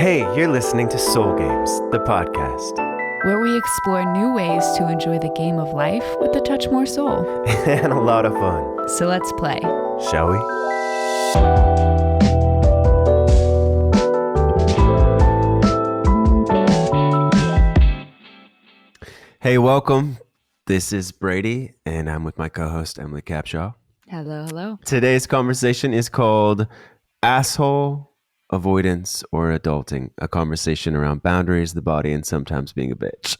Hey, you're listening to Soul Games, the podcast. Where we explore new ways to enjoy the game of life with a touch more soul. And a lot of fun. So let's play. Shall we? Hey, welcome. This is Brady, and I'm with my co-host, Emily Capshaw. Hello, hello. Today's conversation is called Asshole, Avoidance, or Adulting, a conversation around boundaries, the body, and sometimes being a bitch.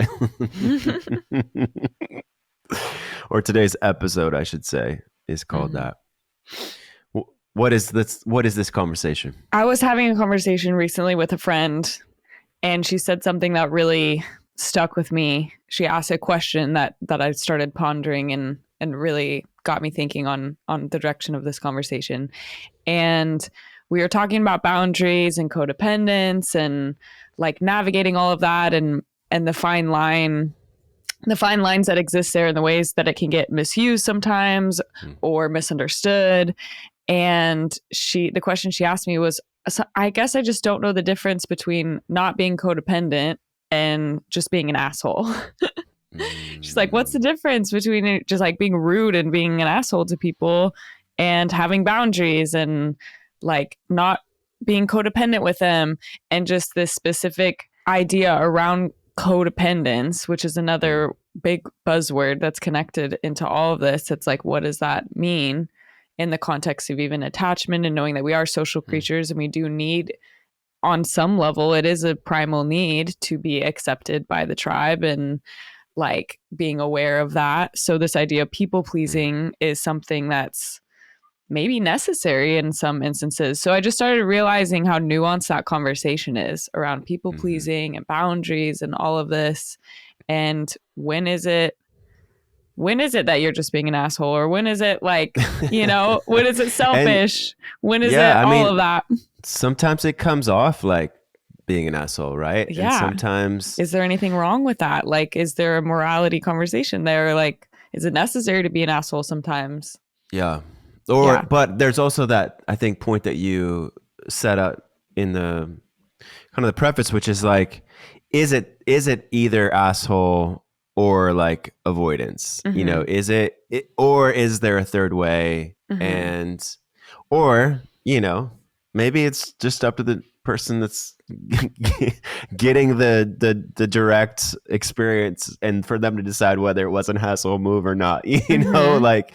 Or today's episode, I should say, is called that. What is this conversation? I was having a conversation recently with a friend, and she said something that really stuck with me. She asked a question that I started pondering and really got me thinking on the direction of this conversation. And we were talking about boundaries and codependence and like navigating all of that and the fine lines that exist there and the ways that it can get misused sometimes or misunderstood. And the question she asked me was, I guess I just don't know the difference between not being codependent and just being an asshole. She's like, what's the difference between just like being rude and being an asshole to people and having boundaries and like not being codependent with them, and just this specific idea around codependence, which is another big buzzword that's connected into all of this. It's like, what does that mean in the context of even attachment and knowing that we are social creatures and we do need, on some level, it is a primal need to be accepted by the tribe and like being aware of that. So this idea of people pleasing is something that's maybe necessary in some instances. So I just started realizing how nuanced that conversation is around people pleasing and boundaries and all of this. And when is it that you're just being an asshole? Or when is it like, when is it selfish? When is all of that? Sometimes it comes off like being an asshole, right? Yeah. And sometimes... Is there anything wrong with that? Like, is there a morality conversation there? Like, is it necessary to be an asshole sometimes? Yeah. But there's also that, I think, point that you set up in the kind of the preface, which is like, is it either asshole or like avoidance? Is it or is there a third way? And or maybe it's just up to the person that's getting the direct experience, and for them to decide whether it was an asshole move or not. Like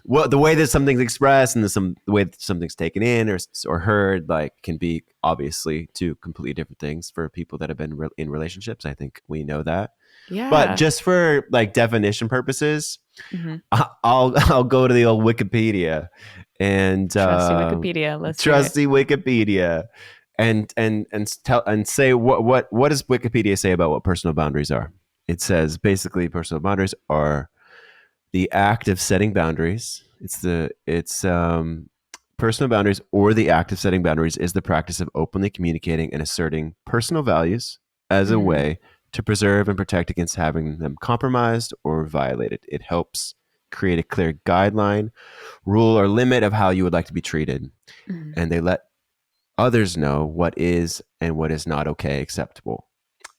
the way that something's expressed and the way that something's taken in or heard, like, can be obviously two completely different things for people that have been in relationships. I think we know that. Yeah. But just for like definition purposes, I'll go to the old Wikipedia and trusty Wikipedia. Wikipedia, and say what does Wikipedia say about what personal boundaries are? It says basically personal boundaries are the act of setting boundaries. Personal boundaries, or the act of setting boundaries, is the practice of openly communicating and asserting personal values as a way to preserve and protect against having them compromised or violated. It helps create a clear guideline, rule, or limit of how you would like to be treated. And they let others know what is and what is not acceptable.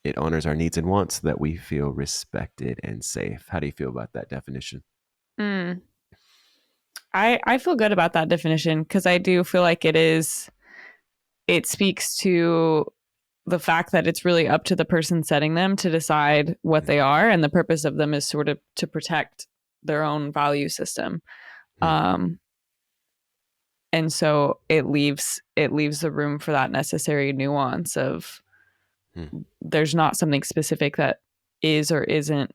It honors our needs and wants so that we feel respected and safe. How do you feel about that definition? I feel good about that definition, because I do feel like it speaks to the fact that it's really up to the person setting them to decide what they are, and the purpose of them is sort of to protect their own value system. And so it leaves the room for that necessary nuance of there's not something specific that is or isn't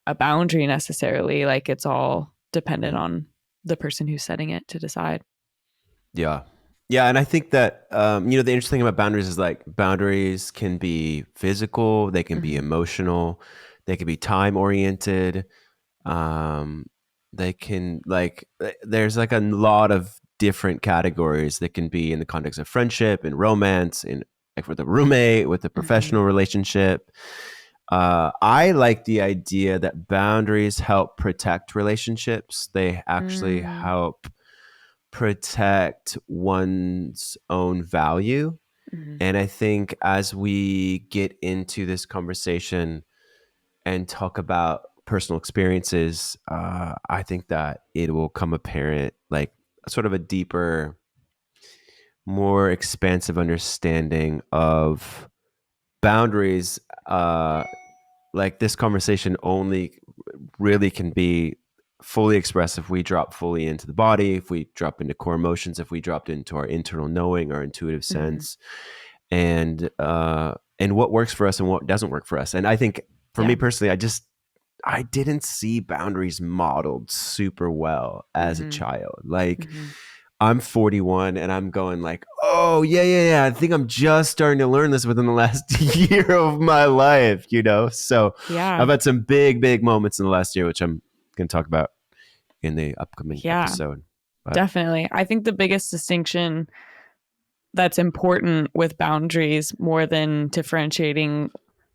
a boundary necessarily. Like, it's all dependent on the person who's setting it to decide. Yeah. And I think that, the interesting thing about boundaries is like boundaries can be physical, they can be emotional, they can be time oriented. They can there's like a lot of different categories that can be in the context of friendship and romance, and like with a roommate, with a professional relationship. I like the idea that boundaries help protect relationships. They actually help protect one's own value. Mhm. And I think as we get into this conversation and talk about personal experiences, I think that it will come apparent, like sort of a deeper, more expansive understanding of boundaries. Like this conversation only really can be fully expressed if we drop fully into the body, if we drop into core emotions, if we dropped into our internal knowing, our intuitive Mhm. sense, and what works for us and what doesn't work for us. And I think for Yeah. me personally, I didn't see boundaries modeled super well as a Mhm. child. Like Mhm. I'm 41 and I'm going like, oh yeah. I think I'm just starting to learn this within the last year of my life, you know? So Yeah. I've had some big moments in the last year, which I'm going to talk about in the upcoming Yeah, episode. But definitely. I think the biggest distinction that's important with boundaries, more than differentiating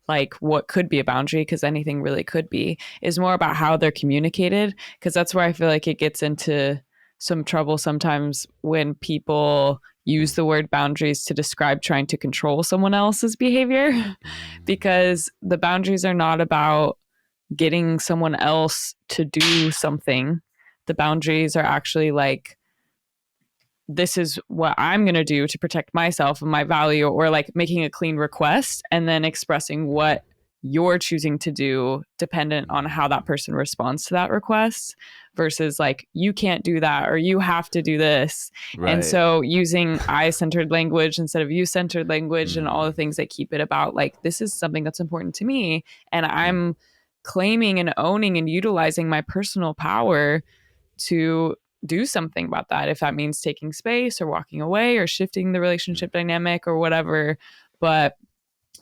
like what could be a boundary, because anything really could be, is more about how they're communicated. Because that's where I feel like it gets into some trouble sometimes when people use the word boundaries to describe trying to control someone else's behavior. Because the boundaries are not about getting someone else to do something. The boundaries are actually like, this is what I'm going to do to protect myself and my value, or like making a clean request and then expressing what you're choosing to do dependent on how that person responds to that request, versus like, you can't do that or you have to do this. And right. so using I centered language instead of you centered language, and all the things that keep it about like, this is something that's important to me. And I'm claiming and owning and utilizing my personal power to do something about that, if that means taking space or walking away or shifting the relationship dynamic or whatever. But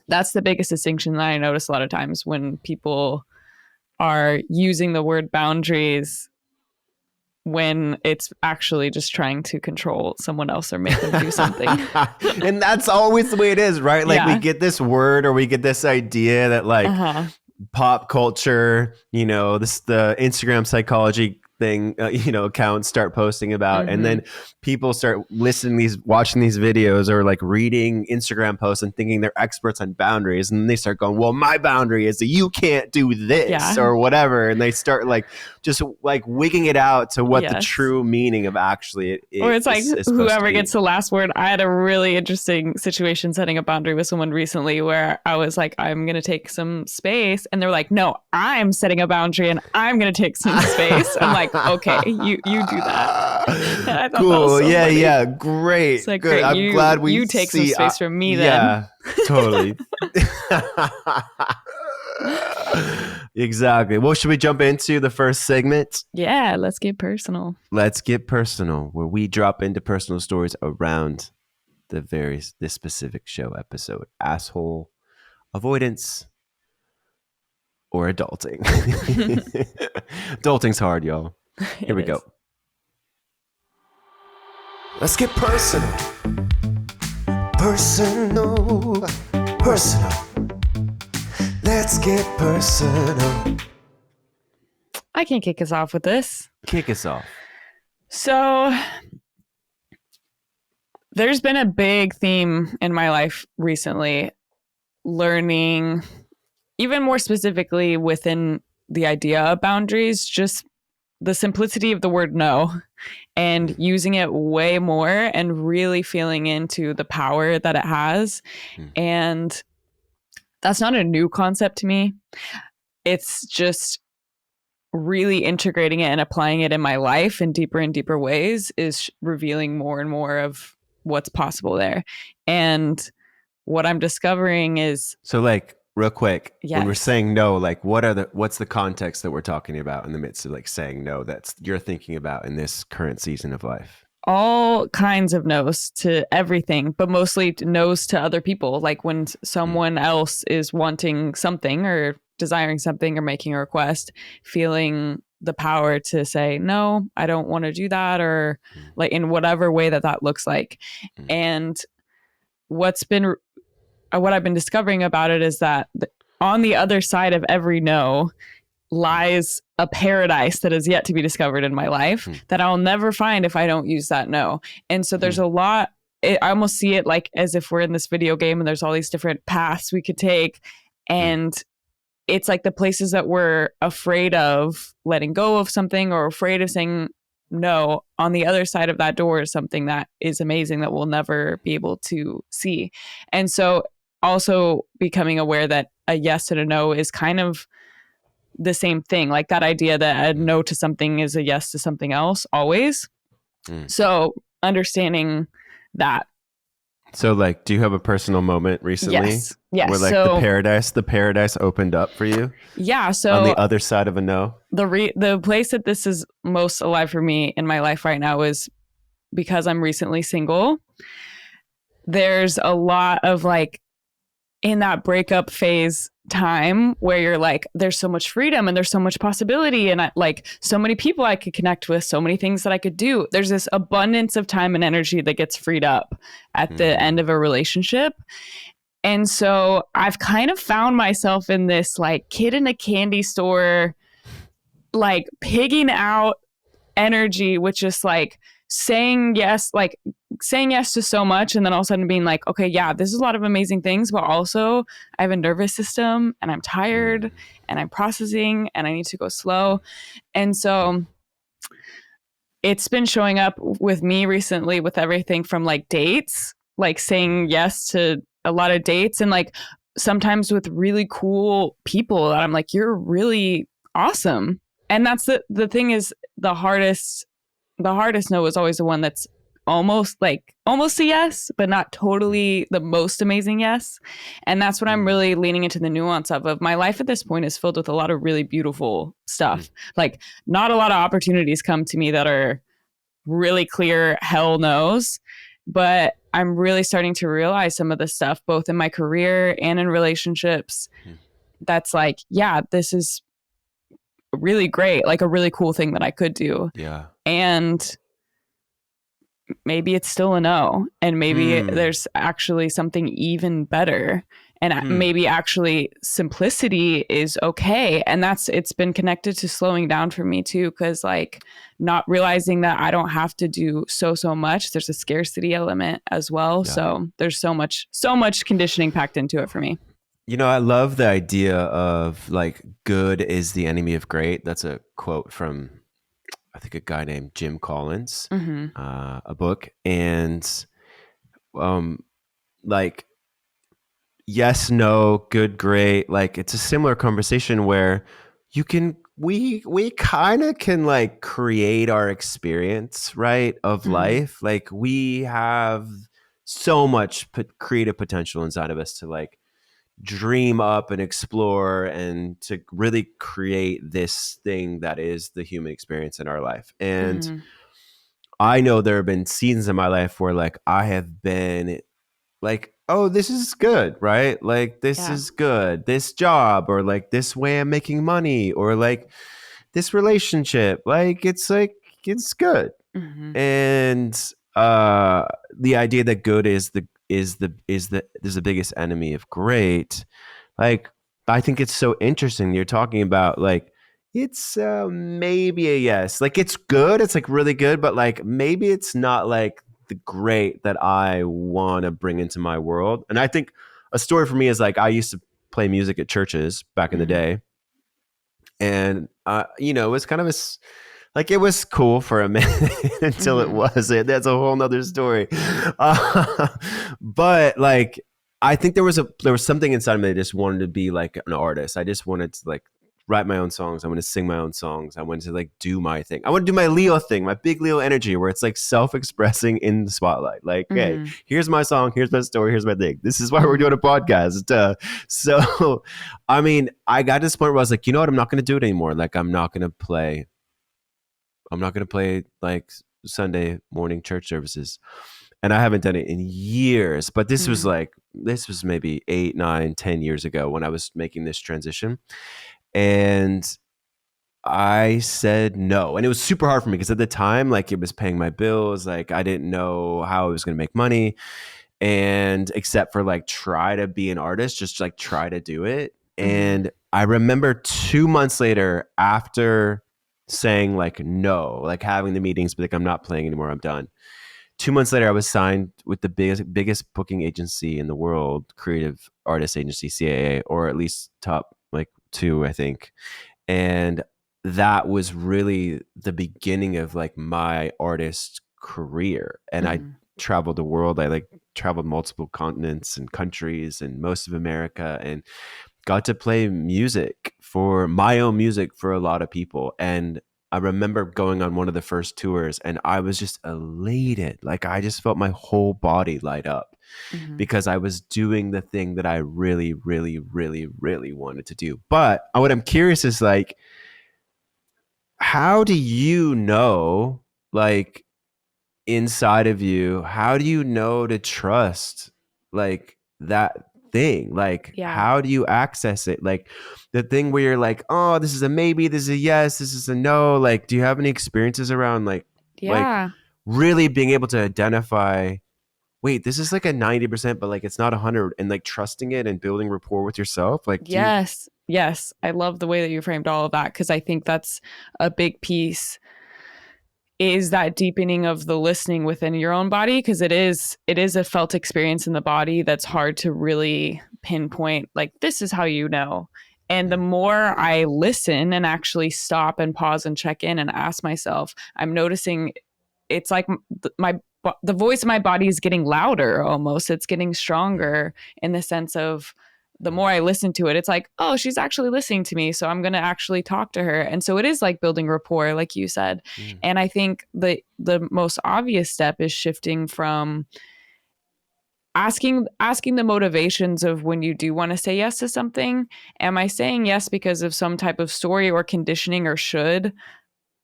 that's the biggest distinction that I notice a lot of times when people are using the word boundaries when it's actually just trying to control someone else or make them do something. And that's always the way it is, right? Like we Yeah. get this word or we get this idea that like pop culture, you know, this the Instagram psychology thing, you know, accounts start posting about, and then people start watching these videos or like reading Instagram posts and thinking they're experts on boundaries, and then they start going, well, my boundary is that you can't do this or whatever, and they start like just like wigging it out to what the true meaning of actually or it's like is whoever gets the last word. I had a really interesting situation setting a boundary with someone recently where I was like, I'm going to take some space. And they're like, no, I'm setting a boundary and I'm going to take some space. I'm like, okay, you do that. And I thought cool. that was so funny. Yeah. Great. It's like, good. great. I'm glad we you take some space from me then. Yeah, totally. Exactly. Well, should we jump into the first segment? Yeah, let's get personal. Let's get personal, where we drop into personal stories around this specific show episode: asshole, avoidance, or adulting. Adulting's hard, y'all. Here we go. Let's get personal. Personal. Let's get personal. I can kick us off with this. Kick us off. So there's been a big theme in my life recently, learning, even more specifically within the idea of boundaries, just the simplicity of the word no, and using it way more and really feeling into the power that it has. And that's not a new concept to me. It's just really integrating it and applying it in my life in deeper and deeper ways is revealing more and more of what's possible there. And what I'm discovering is, so like real quick, yes, when we're saying no, like what's the context that we're talking about in the midst of like saying no that's you're thinking about in this current season of life? all kinds of no's to everything, but mostly no's to other people. Like when someone else is wanting something or desiring something or making a request, feeling the power to say, no, I don't want to do that, or like in whatever way that looks like. And what I've been discovering about it is that on the other side of every no lies a paradise that is yet to be discovered in my life that I'll never find if I don't use that no. And so there's a lot I almost see it like as if we're in this video game and there's all these different paths we could take. And it's like the places that we're afraid of letting go of something or afraid of saying no, on the other side of that door is something that is amazing that we'll never be able to see. And so also becoming aware that a yes and a no is kind of the same thing, like that idea that a no to something is a yes to something else always. So understanding that. So like, do you have a personal moment recently? Yes. Where like so, the paradise opened up for you? Yeah. So on the other side of a no? The place that this is most alive for me in my life right now is because I'm recently single. There's a lot of like in that breakup phase time where you're like, there's so much freedom and there's so much possibility and like so many people I could connect with, so many things that I could do. There's this abundance of time and energy that gets freed up at the end of a relationship. And so I've kind of found myself in this like kid in a candy store, like pigging out energy, which is like saying yes to so much and then all of a sudden being like, okay, yeah, this is a lot of amazing things, but also I have a nervous system and I'm tired and I'm processing and I need to go slow. And so it's been showing up with me recently with everything from like dates, like saying yes to a lot of dates and like sometimes with really cool people that I'm like, you're really awesome. And that's the thing is the hardest no is always the one that's almost a yes, but not totally the most amazing yes. And that's what I'm really leaning into the nuance of my life at this point is filled with a lot of really beautiful stuff. Like not a lot of opportunities come to me that are really clear hell no's, but I'm really starting to realize some of the stuff both in my career and in relationships that's like, yeah, this is really great, like a really cool thing that I could do. Yeah. And maybe it's still a no. And maybe there's actually something even better. And maybe actually simplicity is okay. And it's been connected to slowing down for me too. Cause like not realizing that I don't have to do so much. There's a scarcity element as well. Yeah. So there's so much conditioning packed into it for me. You know, I love the idea of like good is the enemy of great. That's a quote from, I think, a guy named Jim Collins, a book. And like, yes, no, good, great. Like it's a similar conversation where we kind of can like create our experience, right, of life. Like we have so much creative potential inside of us to like dream up and explore and to really create this thing that is the human experience in our life. And I know there have been seasons in my life where like I have been like, oh, this is good, right? Like this is good, this job, or like this way I'm making money, or like this relationship, like it's good. And the idea that good is the biggest enemy of great. Like I think it's so interesting you're talking about like it's maybe a yes, like it's good, it's like really good, but like maybe it's not like the great that I want to bring into my world. And I think a story for me is like I used to play music at churches back in the day, and you know, it was kind of like it was cool for a minute until it wasn't. That's a whole nother story. But like, I think there was something inside of me that just wanted to be like an artist. I just wanted to like write my own songs. I want to sing my own songs. I wanted to like do my thing. I want to do my Leo thing, my big Leo energy, where it's like self-expressing in the spotlight. Like, hey, here's my song, here's my story, here's my thing. This is why we're doing a podcast. So, I mean, I got to this point where I was like, you know what? I'm not going to do it anymore. Like, I'm not going to play like Sunday morning church services. And I haven't done it in years, but this was maybe 8, 9, 10 years ago when I was making this transition. And I said no. And it was super hard for me because at the time, like it was paying my bills. Like I didn't know how I was going to make money. And except for like try to be an artist, just like try to do it. And I remember 2 months later after saying like no, like having the meetings, but like I'm not playing anymore, I'm done. 2 months later, I was signed with the biggest booking agency in the world, creative artist agency, CAA, or at least top like two, I think. And that was really the beginning of like my artist career. And I Mm-hmm. traveled the world. I like traveled multiple continents and countries and most of America, and got to play music, for my own music, for a lot of people. And I remember going on one of the first tours, and I was just elated. Like I just felt my whole body light up Mm-hmm. because I was doing the thing that I really, really, really, really wanted to do. But what I'm curious is like, how do you know, like inside of you, how do you know to trust like that thing? Like, Yeah. how do you access it? Like the thing where you're like, oh, this is a maybe, this is a yes, this is a no. Like, do you have any experiences around like Yeah. really being able to identify, wait, this is like a 90%, but like it's not 100, and like trusting it and building rapport with yourself? Like, do you? Yes. Yes. I love the way that you framed all of that, because I think that's a big piece, is that deepening of the listening within your own body, because it is a felt experience in the body that's hard to really pinpoint, like this is how you know. And the more I listen and actually stop and pause and check in and ask myself, I'm noticing it's like the voice of my body is getting louder, almost it's getting stronger, in the sense of the more I listen to it, it's like, oh, she's actually listening to me, so I'm going to actually talk to her. And so it is like building rapport, like you said. Mm, And I think the most obvious step is shifting from asking the motivations of when you do want to say yes to something. Am I saying yes because of some type of story or conditioning or should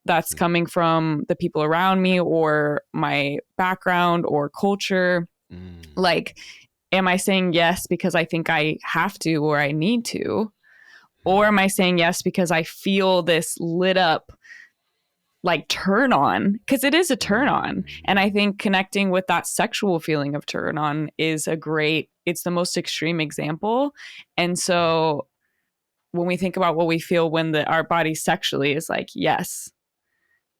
that's mm, coming from the people around me or my background or culture? mm, Like, am I saying yes because I think I have to or I need to? Or am I saying yes because I feel this lit up like turn on? Because it is a turn on. mm, And I think connecting with that sexual feeling of turn on is it's the most extreme example. And so when we think about what we feel when our body sexually is like, yes,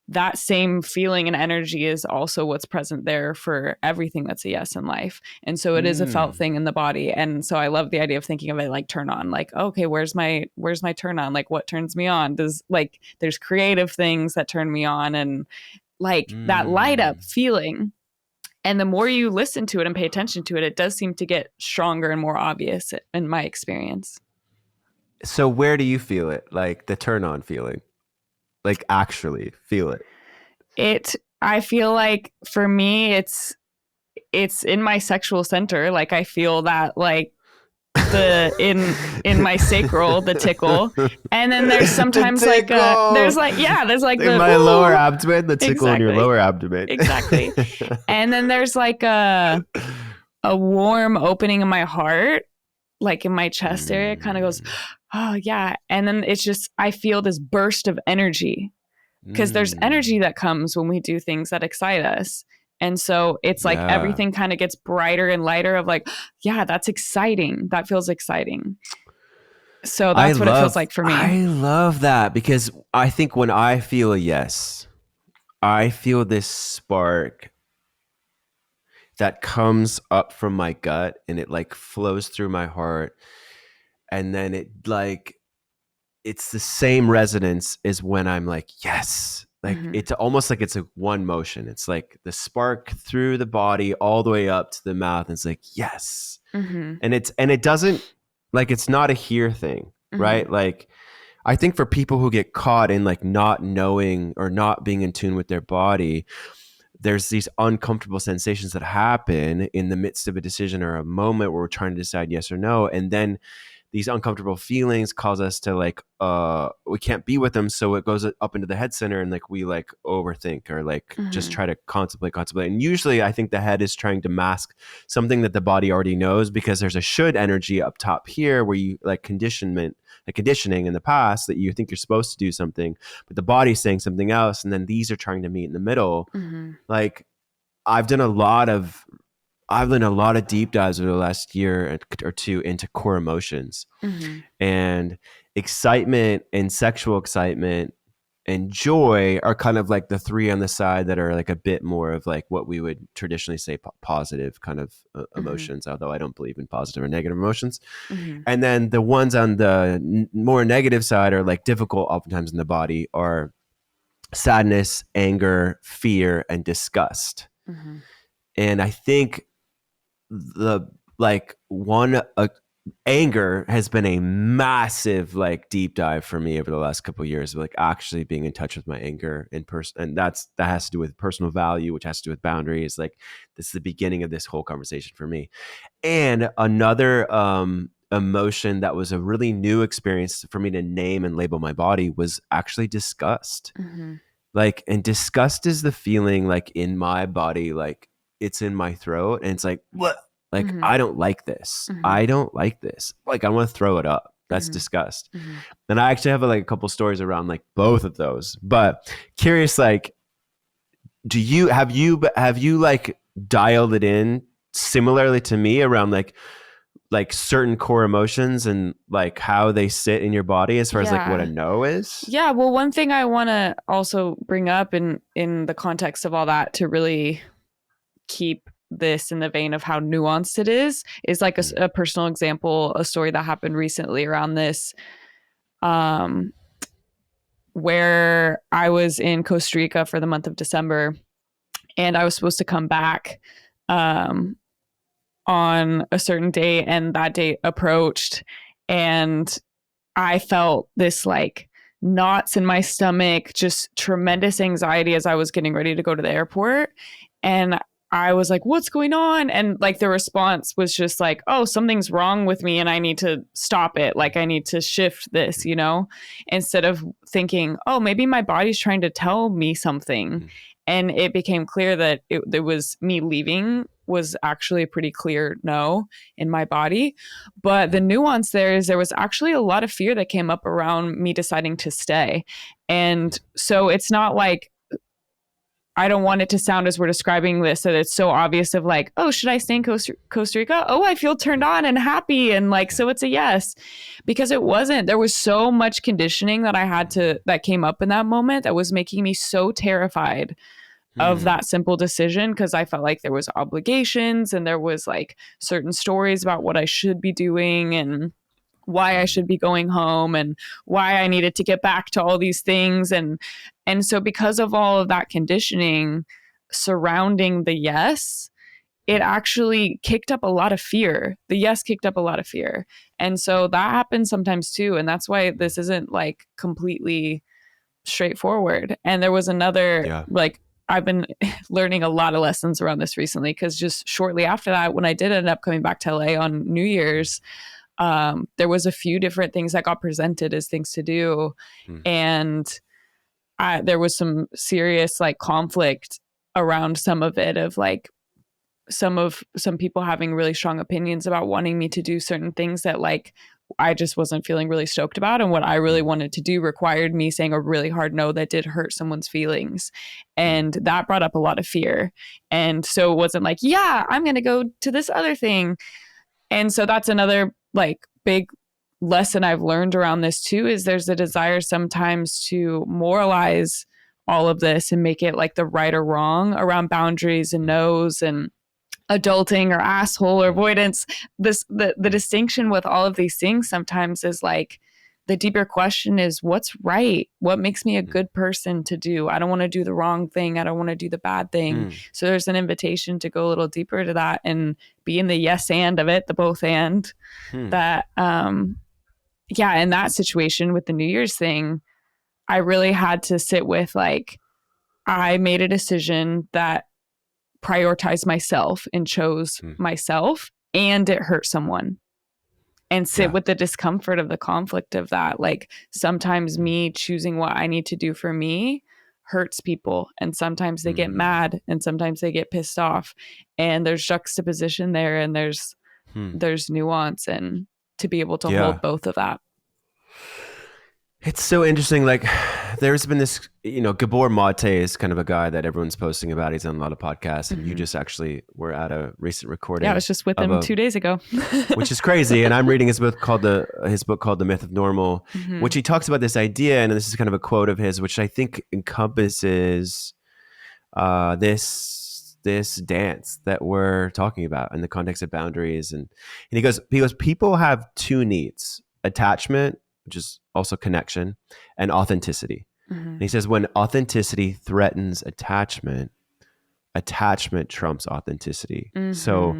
that same feeling and energy is also what's present there for everything that's a yes in life. And so it is a felt mm, thing in the body. And so I love the idea of thinking of it like turn on, like, okay, where's my turn on? Like what turns me on? There's creative things that turn me on, and like that light up mm. feeling. And the more you listen to it and pay attention to it, it does seem to get stronger and more obvious in my experience. So where do you feel it? Like the turn on feeling? Like actually feel it? I feel like for me, it's in my sexual center. Like I feel that like the in my sacral, the tickle. And then there's The sometimes like tickle there's like in the my lower ooh, abdomen, the tickle in your exactly. lower abdomen. Exactly. And then there's like a warm opening in my heart, like in my chest area, kind of goes, Mm, oh yeah. And then it's just I feel this burst of energy, because there's energy mm, that comes when we do things that excite us. And so it's like yeah. everything kind of gets brighter and lighter of like, yeah, that's exciting. That feels exciting. So I that's what it feels love like for me. I love that, because I think when I feel a yes, I feel this spark that comes up from my gut, and it like flows through my heart, and then it like it's the same resonance as when I'm like, yes. Like Mm-hmm. it's almost like it's a one motion. It's like the spark through the body all the way up to the mouth. And it's like, yes. Mm-hmm. And it doesn't, like it's not a here thing, Mm-hmm. right? Like I think for people who get caught in like not knowing or not being in tune with their body, there's these uncomfortable sensations that happen in the midst of a decision or a moment where we're trying to decide yes or no. And then these uncomfortable feelings cause us to like we can't be with them, so it goes up into the head center, and like we like overthink or like just Mm-hmm. try to contemplate. And usually I think the head is trying to mask something that the body already knows, because there's a should energy up top here where you like conditioning in the past that you think you're supposed to do something, but the body's saying something else, and then these are trying to meet in the middle. Mm-hmm. Like I've done a lot of I've done a lot of deep dives over the last year or two into core emotions Mm-hmm. and excitement and sexual excitement. and joy are kind of like the three on the side that are like a bit more of like what we would traditionally say positive kind of Mm-hmm. emotions, although I don't believe in positive or negative emotions. Mm-hmm. And then the ones on the more negative side are like difficult oftentimes in the body are sadness, anger, fear, and disgust. Mm-hmm. And I think the like one anger has been a massive like deep dive for me over the last couple of years, like actually being in touch with my anger in person. And that has to do with personal value, which has to do with boundaries. Like this is the beginning of this whole conversation for me. And another emotion that was a really new experience for me to name and label my body was actually disgust. Mm-hmm. Like, and disgust is the feeling like in my body, like it's in my throat and it's like, what? Like, Mm-hmm. I don't like this. Mm-hmm. I don't like this. Like, I want to throw it up. That's Mm-hmm. disgust. Mm-hmm. And I actually have like a couple stories around like both of those. But curious, like, do you have you like dialed it in similarly to me around like certain core emotions and like how they sit in your body as far as like what a Yeah. no is? Yeah. Well, one thing I want to also bring up in the context of all that to really keep this in the vein of how nuanced it is like a personal example, a story that happened recently around this, um, where I was in Costa Rica for the month of December and I was supposed to come back um, on a certain date, and that date approached, and I felt this like knots in my stomach, just tremendous anxiety as I was getting ready to go to the airport. And I was like, what's going on? And like the response was just like, oh, something's wrong with me and I need to stop it. Like I need to shift this, instead of thinking, oh, maybe my body's trying to tell me something. And it became clear that it was me leaving was actually a pretty clear no in my body. But the nuance there is there was actually a lot of fear that came up around me deciding to stay. And so it's not like, I don't want it to sound as we're describing this that it's so obvious of like, oh, should I stay in Costa Rica? Oh, I feel turned on and happy. And like, so it's a yes, because it wasn't. There was so much conditioning that that came up in that moment that was making me so terrified of that simple decision, because I felt like there was obligations and there was like certain stories about what I should be doing and why I should be going home and why I needed to get back to all these things. And so because of all of that conditioning surrounding the yes, it actually kicked up a lot of fear. The yes kicked up a lot of fear. And so that happens sometimes too. And that's why this isn't like completely straightforward. And there was another, Yeah. like, I've been learning a lot of lessons around this recently, because just shortly after that, when I did end up coming back to LA on New Year's, there was a few different things that got presented as things to do. And there was some serious like conflict around some of it, of like some people having really strong opinions about wanting me to do certain things that like I just wasn't feeling really stoked about. And what I really wanted to do required me saying a really hard no that did hurt someone's feelings. And that brought up a lot of fear. And so it wasn't like, yeah, I'm going to go to this other thing. And so that's another like big lesson I've learned around this too, is there's a desire sometimes to moralize all of this and make it like the right or wrong around boundaries and no's and adulting or asshole or avoidance. The distinction with all of these things sometimes is like, the deeper question is, what's right? What makes me a good person to do? I don't want to do the wrong thing. I don't want to do the bad thing. So there's an invitation to go a little deeper to that and be in the yes and of it, the both and that, yeah, in that situation with the New Year's thing, I really had to sit with like, I made a decision that prioritized myself and chose myself, and it hurt someone, and sit with the discomfort of the conflict of that. Like sometimes me choosing what I need to do for me hurts people, and sometimes they get mad and sometimes they get pissed off, and there's juxtaposition there, and there's nuance, and to be able to hold both of that. It's so interesting. Like there's been this, Gabor Maté is kind of a guy that everyone's posting about. He's on a lot of podcasts, and you just actually were at a recent recording. Yeah, I was just with him 2 days ago, which is crazy. And I'm reading his book called The Myth of Normal, which he talks about this idea, and this is kind of a quote of his, which I think encompasses this dance that we're talking about in the context of boundaries. And he goes, people have two needs: attachment, which is also connection, and authenticity. And he says, when authenticity threatens attachment, attachment trumps authenticity. So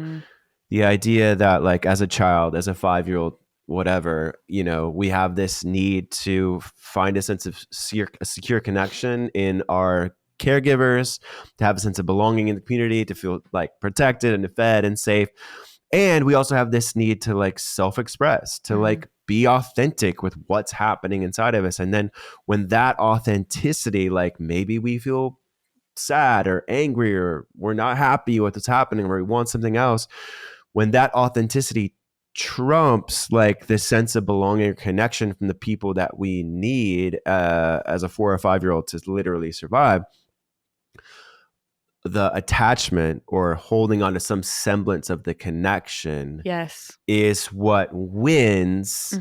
the idea that, like, as a child, as a 5-year-old, whatever, we have this need to find a sense of secure connection in our caregivers, to have a sense of belonging in the community, to feel like protected and fed and safe. And we also have this need to like self-express, to like be authentic with what's happening inside of us. And then when that authenticity, like maybe we feel sad or angry, or we're not happy with what's happening, or we want something else, when that authenticity trumps like the sense of belonging or connection from the people that we need as a 4 or 5-year-old to literally survive, the attachment or holding on to some semblance of the connection is what wins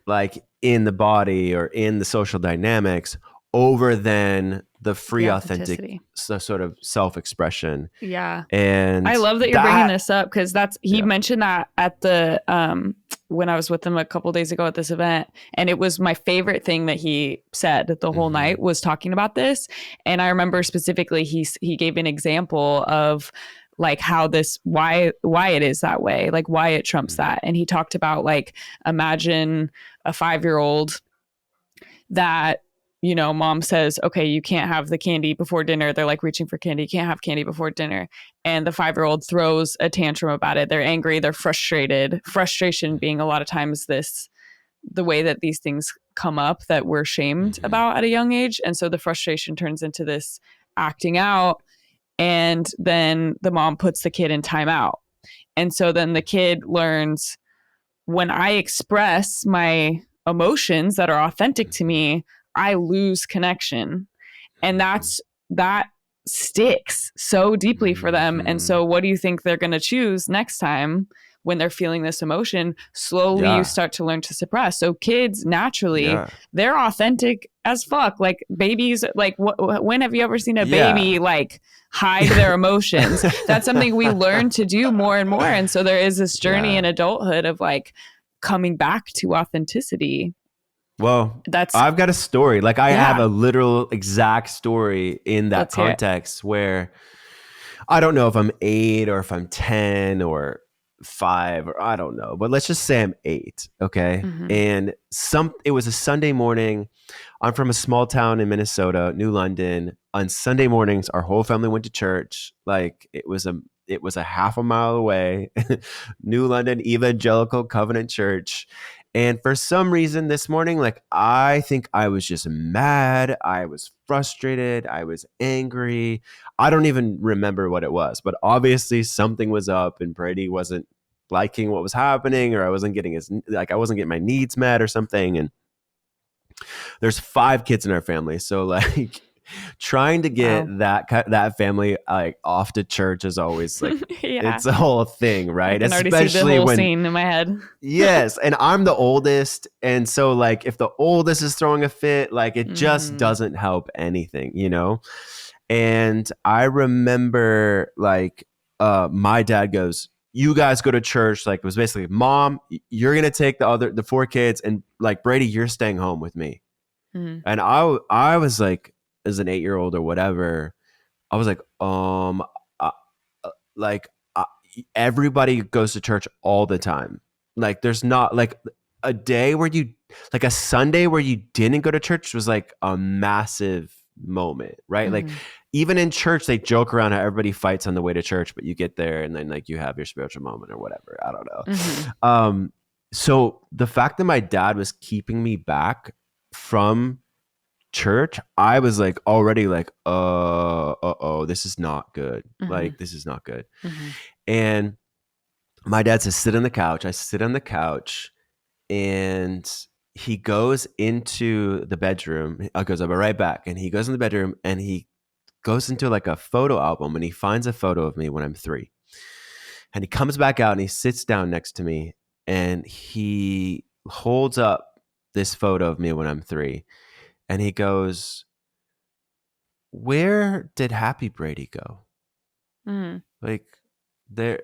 like in the body or in the social dynamics over than the free, authentic sort of self-expression. Yeah. And I love that you're bringing this up, because he mentioned that at the when I was with him a couple days ago at this event, and it was my favorite thing that he said the whole night was talking about this. And I remember specifically he gave an example of like how this why it is that way, like why it trumps that. And he talked about, like, imagine a 5-year-old that, mom says, okay, you can't have the candy before dinner. They're like reaching for candy. You can't have candy before dinner. And the 5-year-old throws a tantrum about it. They're angry. They're frustrated. Frustration being a lot of times the way that these things come up that we're shamed about at a young age. And so the frustration turns into this acting out. And then the mom puts the kid in timeout. And so then the kid learns, when I express my emotions that are authentic to me, I lose connection. And that sticks so deeply for them. And so what do you think they're going to choose next time when they're feeling this emotion? Slowly you start to learn to suppress. So kids naturally, they're authentic as fuck. Like babies, like when have you ever seen a baby like hide their emotions? That's something we learn to do more and more. And so there is this journey in adulthood of like coming back to authenticity. Well, I've got a story. Like I have a literal exact story in that context where I don't know if I'm 8 or if I'm 10 or 5 or I don't know, but let's just say I'm 8. Okay. And it was a Sunday morning. I'm from a small town in Minnesota, New London. On Sunday mornings, our whole family went to church. Like it was a half a mile away, New London Evangelical Covenant Church. And for some reason this morning, like I think I was just mad. I was frustrated. I was angry. I don't even remember what it was, but obviously something was up and Brady wasn't liking what was happening, or I wasn't getting my needs met or something. And there's 5 kids in our family. So like trying to get that family like off to church is always like it's a whole thing, right? I can already see the whole scene in my head. Yes, and I'm the oldest, and so like if the oldest is throwing a fit, like it just doesn't help anything, And I remember like my dad goes, "You guys go to church." Like it was basically, "Mom, you're gonna take the 4 kids, and like Brady, you're staying home with me." And I was like, as an 8-year-old or whatever, I was like, like everybody goes to church all the time. Like there's not like a day where like a Sunday where you didn't go to church was like a massive moment, right? Like even in church, they joke around how everybody fights on the way to church, but you get there and then like you have your spiritual moment or whatever. I don't know. So the fact that my dad was keeping me back from church, I was like already like, this is not good. Like this is not good. And my dad says, sit on the couch. I sit on the couch and he goes into the bedroom. I goes, I'll be right back. And he goes in the bedroom and he goes into like a photo album and he finds a photo of me when I'm 3. And he comes back out and he sits down next to me and he holds up this photo of me when I'm 3. And he goes, where did Happy Brady go? Mm. Like, there,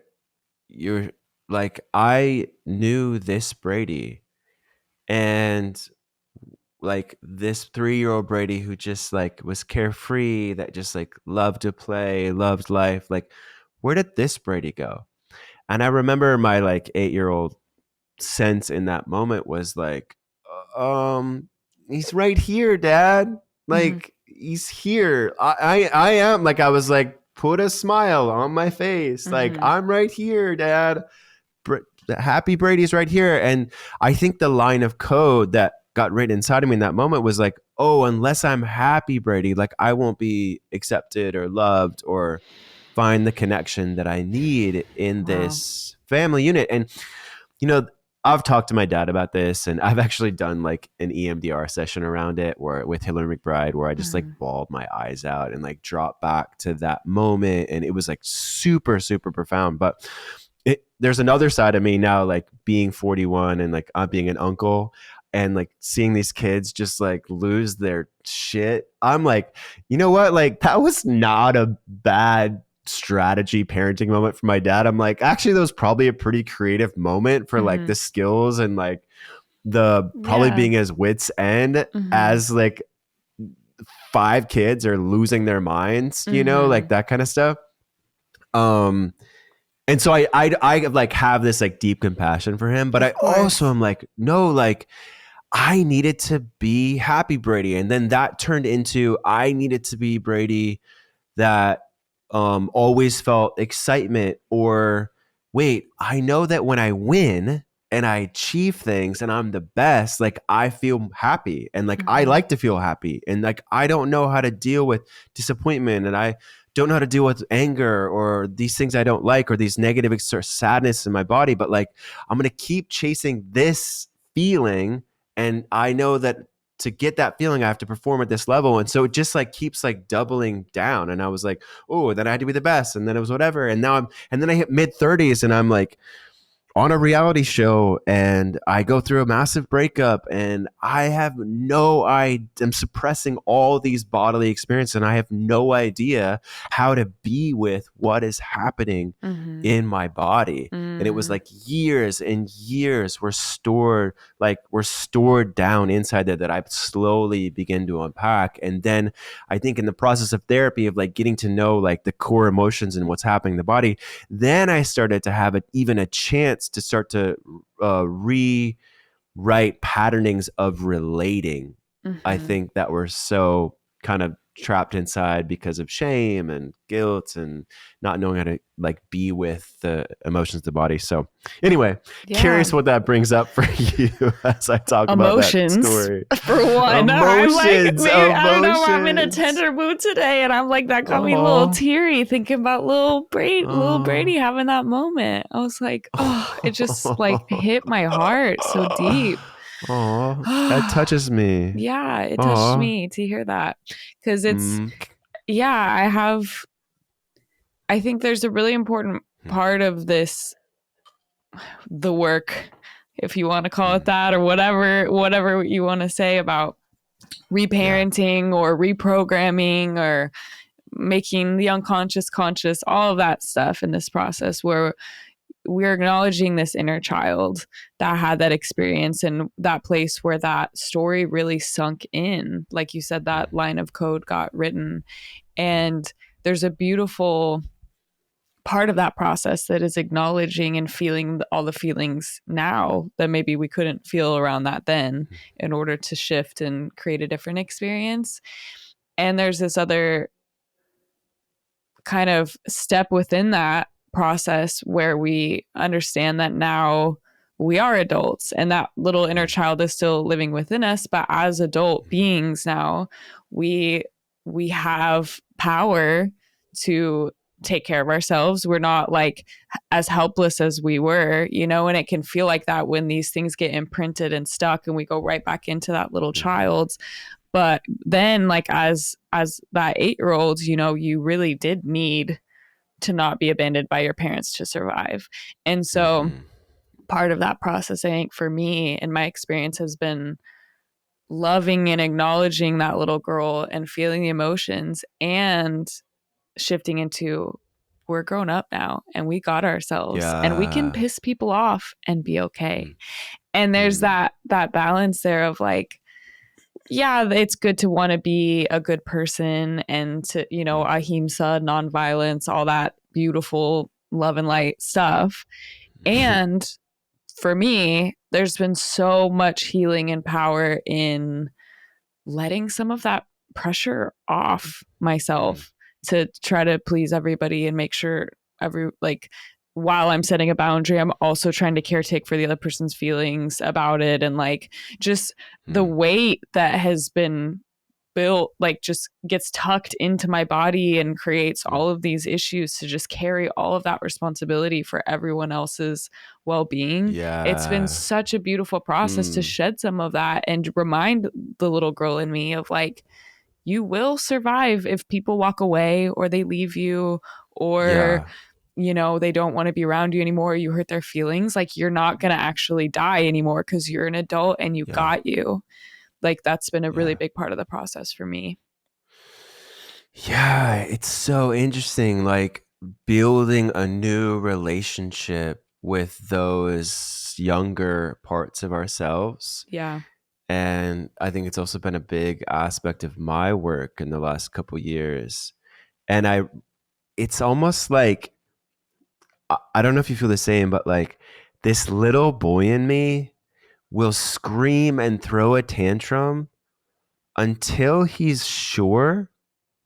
you're like, I knew this Brady, and like this 3-year-old Brady who just like was carefree, that just like loved to play, loved life. Like, where did this Brady go? And I remember my like 8-year-old sense in that moment was like, he's right here, Dad. Mm-hmm. Like, he's here. I am, like, I was like, put a smile on my face. Like, Mm-hmm. I'm right here, Dad. Happy Brady's right here. And I think the line of code that got written inside of me in that moment was like, oh, unless I'm happy Brady, like I won't be accepted or loved or find the connection that I need in Wow. this family unit. And you know, I've talked to my dad about this, and I've actually done like an EMDR session around it, where with Hillary McBride, where I just like Mm-hmm. bawled my eyes out and like dropped back to that moment, and it was like super, super profound. But there's another side of me now, like being 41 and like I'm being an uncle, and like seeing these kids just like lose their shit. I'm like, you know what? Like that was not a bad strategy parenting moment for my dad. I'm like, actually, that was probably a pretty creative moment for like Mm-hmm. the skills and like the probably Yeah. being his wits end Mm-hmm. as like 5 kids are losing their minds, you know, Mm-hmm. like that kind of stuff. Um, and so I like have this like deep compassion for him, but I Of also course. am like, no, like I needed to be happy Brady. And then that turned into I needed to be Brady that always felt excitement, or wait, I know that when I win and I achieve things and I'm the best, like I feel happy, and like I Mm-hmm. like to feel happy, and like I don't know how to deal with disappointment, and I don't know how to deal with anger or these things I don't like or these negative sadness in my body, but like I'm going to keep chasing this feeling, and I know that to get that feeling I have to perform at this level. And so it just like keeps like doubling down, and I was like, oh, then I had to be the best, and then it was whatever, and now I'm, and then I hit mid-30s and I'm like on a reality show and I go through a massive breakup, and I have no, I am suppressing all these bodily experiences, and I have no idea how to be with what is happening Mm-hmm. in my body. And it was Mm-hmm. like years and years were stored down inside there that I slowly begin to unpack. And then I think in the process of therapy of like getting to know like the core emotions and what's happening in the body, then I started to have even a chance to start to rewrite patternings of relating. I Mm-hmm. think that were so kind of trapped inside because of shame and guilt and not knowing how to like be with the emotions of the body. So anyway, Yeah. curious what that brings up for you as I talk about that Emotions story. for one. I'm like, Emotions, maybe I don't know, I'm in a emotions. tender mood today, and I'm like, that got me a little Oh, teary thinking about little Brady oh. having that moment. I was like, oh, it just like hit my heart so deep. Oh, that touches me. Yeah, it touched Oh, me to hear that, because it's, mm, yeah, I think there's a really important part of this, the work, if you want to call it that, or whatever you want to say about yeah. reparenting or reprogramming or making the unconscious conscious, all of that stuff in this process, where we're acknowledging this inner child that had that experience and that place where that story really sunk in. Like you said, that line of code got written. And there's a beautiful part of that process that is acknowledging and feeling all the feelings now that maybe we couldn't feel around that then, in order to shift and create a different experience. And there's this other kind of step within that process where we understand that now we are adults and that little inner child is still living within us, but as adult beings now, we we have power to take care of ourselves. We're not like as helpless as we were, you know, and it can feel like that when these things get imprinted and stuck and we go right back into that little child. But then like as that 8-year-old, you know, you really did need to not be abandoned by your parents to survive. And so part of that process, I think for me and my experience has been loving and acknowledging that little girl and feeling the emotions and shifting into we're grown up now and we got ourselves and we can piss people off and be okay. And there's that balance there of like, yeah, it's good to want to be a good person and to, you know, ahimsa, nonviolence, all that beautiful love and light stuff. And for me, there's been so much healing and power in letting some of that pressure off myself to try to please everybody and make sure while I'm setting a boundary, I'm also trying to caretake for the other person's feelings about it. And like just the weight that has been built, like just gets tucked into my body and creates all of these issues to just carry all of that responsibility for everyone else's well-being. It's been such a beautiful process to shed some of that and remind the little girl in me of like, you will survive if people walk away or they leave you or you know, they don't want to be around you anymore. You hurt their feelings. Like you're not going to actually die anymore because you're an adult and you got you. Like that's been a really big part of the process for me. Yeah, it's so interesting. Like building a new relationship with those younger parts of ourselves. Yeah. And I think it's also been a big aspect of my work in the last couple years. And it's almost like, I don't know if you feel the same, but like this little boy in me will scream and throw a tantrum until he's sure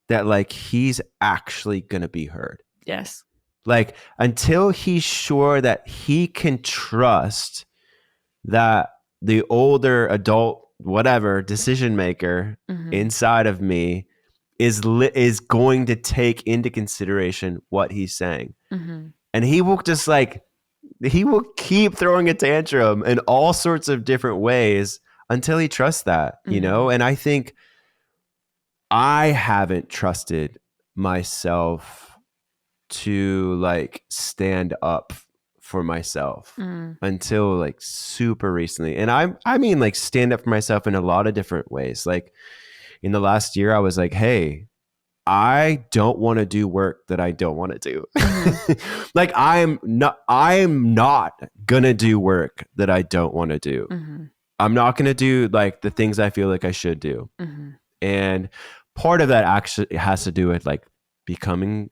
that like he's actually going to be heard. Yes. Like until he's sure that he can trust that the older adult, whatever decision maker inside of me is going to take into consideration what he's saying. And he will just like, he will keep throwing a tantrum in all sorts of different ways until he trusts that, you know? And I think I haven't trusted myself to like stand up for myself until like super recently. And I mean like stand up for myself in a lot of different ways. Like in the last year, I was like, hey, I don't want to do work that I don't want to do. Like I'm not gonna do work that I don't want to do. I'm not gonna do like the things I feel like I should do. And part of that actually has to do with like becoming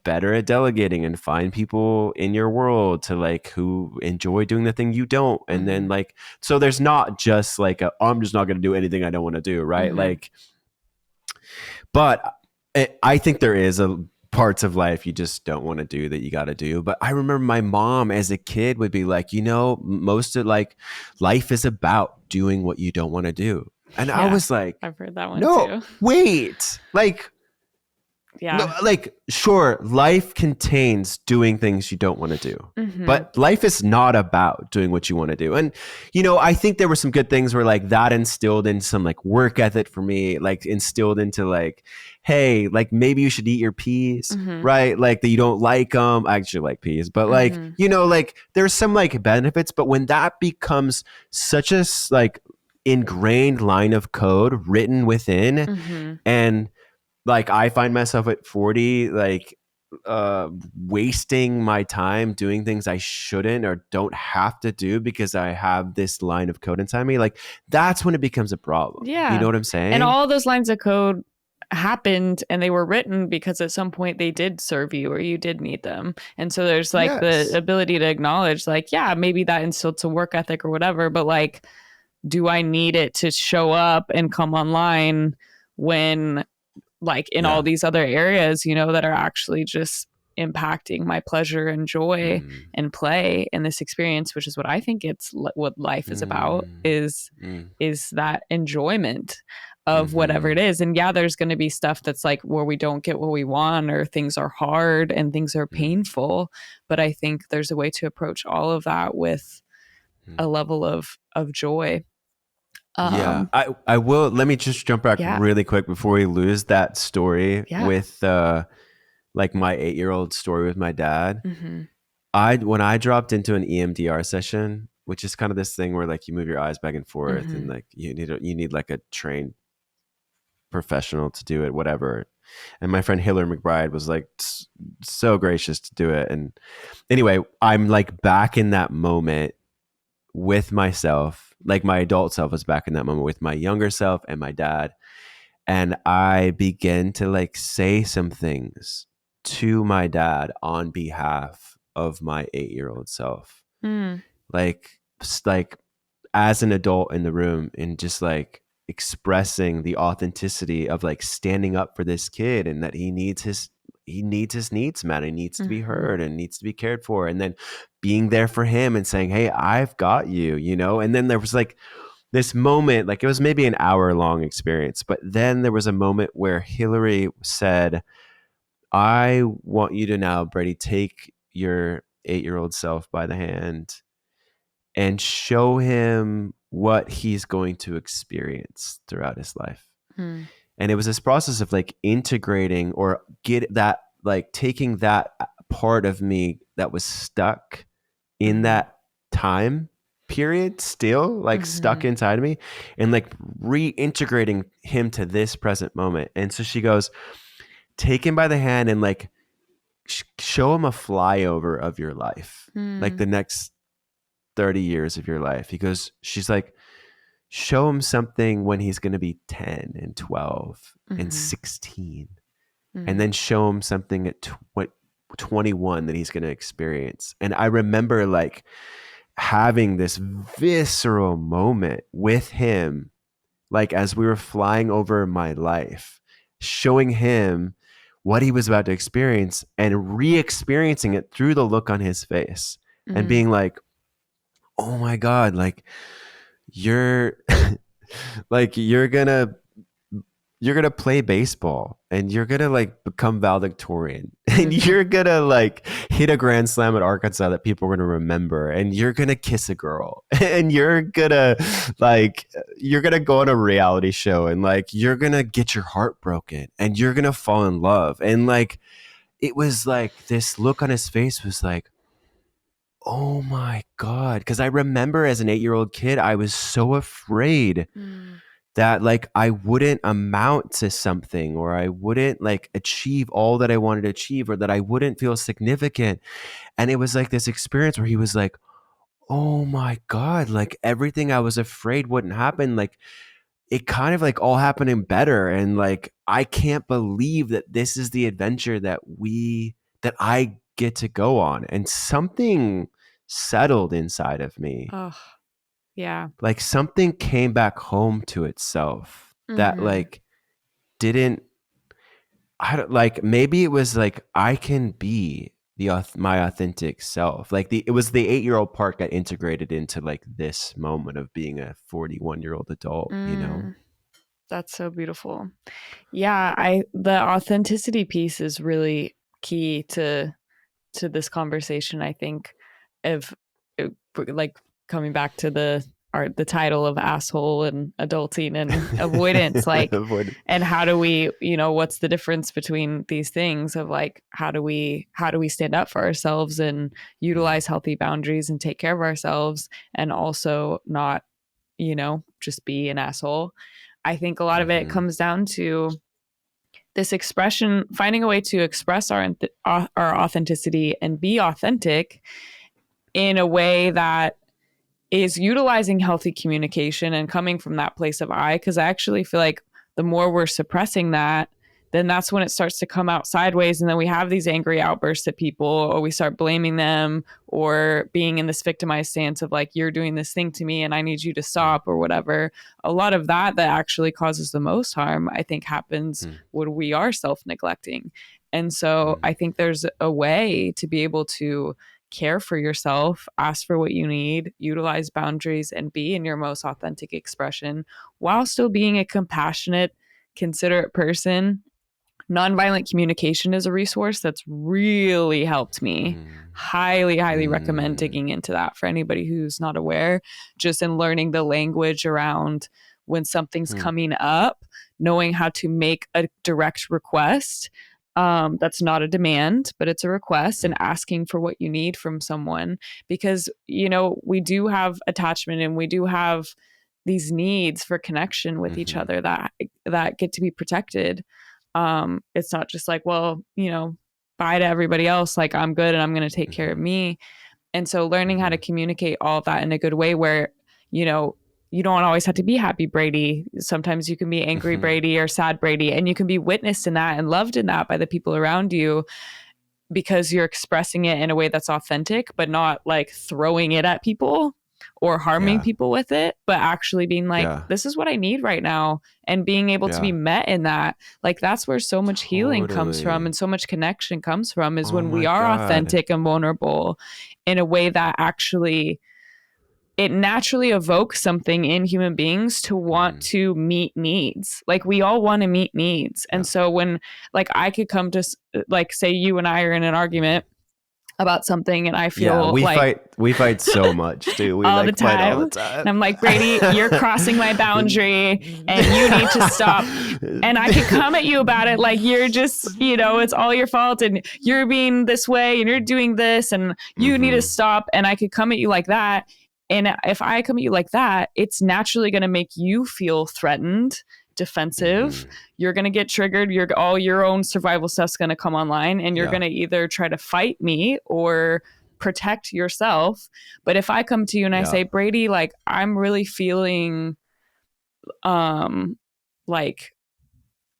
better at delegating and find people in your world to like who enjoy doing the thing you don't. And then like, so there's not just like I'm just not going to do anything I don't want to do. Right. Like, but I think there is parts of life you just don't want to do that you got to do. But I remember my mom as a kid would be like, you know, most of like life is about doing what you don't want to do. And I was like, I've heard that one no, too. wait, like, no, like, sure, life contains doing things you don't want to do, but life is not about doing what you want to do. And, you know, I think there were some good things where like that instilled in some like work ethic for me, like instilled into like, hey, like maybe you should eat your peas, right? Like that you don't like them. I actually like peas, but like, you know, like there's some like benefits, but when that becomes such a like ingrained line of code written within and like I find myself at 40 like wasting my time doing things I shouldn't or don't have to do because I have this line of code inside me, like that's when it becomes a problem. You know what I'm saying? And all those lines of code happened and they were written because at some point they did serve you or you did need them. And so there's like the ability to acknowledge like, yeah, maybe that instilled some work ethic or whatever, but like, do I need it to show up and come online when like in all these other areas, you know, that are actually just impacting my pleasure and joy and play in this experience, which is what I think it's what life is about is that enjoyment of whatever it Mm-hmm. is. And yeah, there's going to be stuff that's like where we don't get what we want, or things are hard and things are painful. But I think there's a way to approach all of that with Mm-hmm. a level of joy. Yeah, I will. Let me just jump back Yeah. really quick before we lose that story Yeah. with like my 8-year-old story with my dad. Mm-hmm. When I dropped into an EMDR session, which is kind of this thing where like you move your eyes back and forth, Mm-hmm. and like you need like a trained professional to do it, whatever. And my friend Hiller McBride was like so gracious to do it. And anyway, I'm like back in that moment with myself, like my adult self was back in that moment with my younger self and my dad. And I began to like say some things to my dad on behalf of my 8-year-old self. Mm. Like as an adult in the room, and just like expressing the authenticity of like standing up for this kid, and that he needs his needs met. He needs to be Mm-hmm. heard and needs to be cared for, and then being there for him and saying, hey, I've got you, you know. And then there was like this moment, like it was maybe an hour long experience, but then there was a moment where Hillary said, I want you to now, Brady, take your 8-year-old self by the hand and show him what he's going to experience throughout his life. Mm. And it was this process of like integrating, or get that, like taking that part of me that was stuck in Mm-hmm. that time period, still like stuck Mm-hmm. inside of me, and like reintegrating him to this present moment. And so she goes, take him by the hand and like show him a flyover of your life, like Mm. the next 30 years of your life. She's like, show him something when he's going to be 10 and 12 and Mm-hmm. 16, and Mm-hmm. then show him something at 21 that he's going to experience. And I remember like having this visceral moment with him, like as we were flying over my life, showing him what he was about to experience and re-experiencing it through the look on his face, and Mm-hmm. being like, oh my God, like you're like you're gonna play baseball, and you're gonna like become valedictorian, and Mm-hmm. you're gonna like hit a grand slam at Arkansas that people are gonna remember, and you're gonna kiss a girl, and you're gonna go on a reality show, and like you're gonna get your heart broken, and you're gonna fall in love. And like it was like this look on his face was like, oh my God. Because I remember as an 8-year-old kid, I was so afraid Mm. that like I wouldn't amount to something, or I wouldn't like achieve all that I wanted to achieve, or that I wouldn't feel significant. And it was like this experience where he was like, oh my God, like everything I was afraid wouldn't happen, like it kind of like all happening better. And like I can't believe that this is the adventure that I get to go on. And something settled inside of me. Oh, yeah. Like something came back home to itself that Mm-hmm. like didn't, I don't, like maybe it was like I can be my authentic self. Like it was the 8-year-old part that integrated into like this moment of being a 41-year-old adult, you know? Mm. That's so beautiful. Yeah, the authenticity piece is really key to this conversation, I think, of like coming back to the title of asshole and adulting and avoidance, like, and how do we, what's the difference between these things of like how do we stand up for ourselves and utilize healthy boundaries and take care of ourselves, and also not, just be an asshole. I think a lot of it comes down to this expression, finding a way to express our authenticity and be authentic in a way that is utilizing healthy communication and coming from that place of I, because I actually feel like the more we're suppressing that, then that's when it starts to come out sideways. And then we have these angry outbursts at people, or we start blaming them, or being in this victimized stance of like, you're doing this thing to me and I need you to stop, or whatever. A lot of that actually causes the most harm, I think, happens when we are self-neglecting. And so I think there's a way to be able to care for yourself, ask for what you need, utilize boundaries, and be in your most authentic expression while still being a compassionate, considerate person. Nonviolent communication is a resource that's really helped me. Highly recommend digging into that for anybody who's not aware, just in learning the language around when something's coming up, knowing how to make a direct request. That's not a demand, but it's a request, and asking for what you need from someone, because, you know, we do have attachment and we do have these needs for connection with each other that get to be protected. It's not just like, well, you know, bye to everybody else. Like, I'm good and I'm going to take care of me. And so learning how to communicate all of that in a good way where, you know, you don't always have to be happy Brady. Sometimes you can be angry Brady or sad Brady, and you can be witnessed in that and loved in that by the people around you, because you're expressing it in a way that's authentic, but not like throwing it at people or harming people with it, but actually being like, this is what I need right now, and being able to be met in that. Like, that's where so much healing comes from and so much connection comes from, is when we are authentic and vulnerable in a way that actually, it naturally evokes something in human beings to want to meet needs. Like, we all want to meet needs. And so when, like, I could come to, like, say you and I are in an argument about something and I feel we fight so much too. We all like the time. fight all the time. And I'm like, Brady, you're crossing my boundary and you need to stop. And I could come at you about it like you're just, you know, it's all your fault and you're being this way and you're doing this and you need to stop. And I could come at you like that. And if I come at you like that, it's naturally going to make you feel threatened, defensive. You're going to get triggered. All your own survival stuff's going to come online, and you're going to either try to fight me or protect yourself. But if I come to you and I say, Brady, like, I'm really feeling like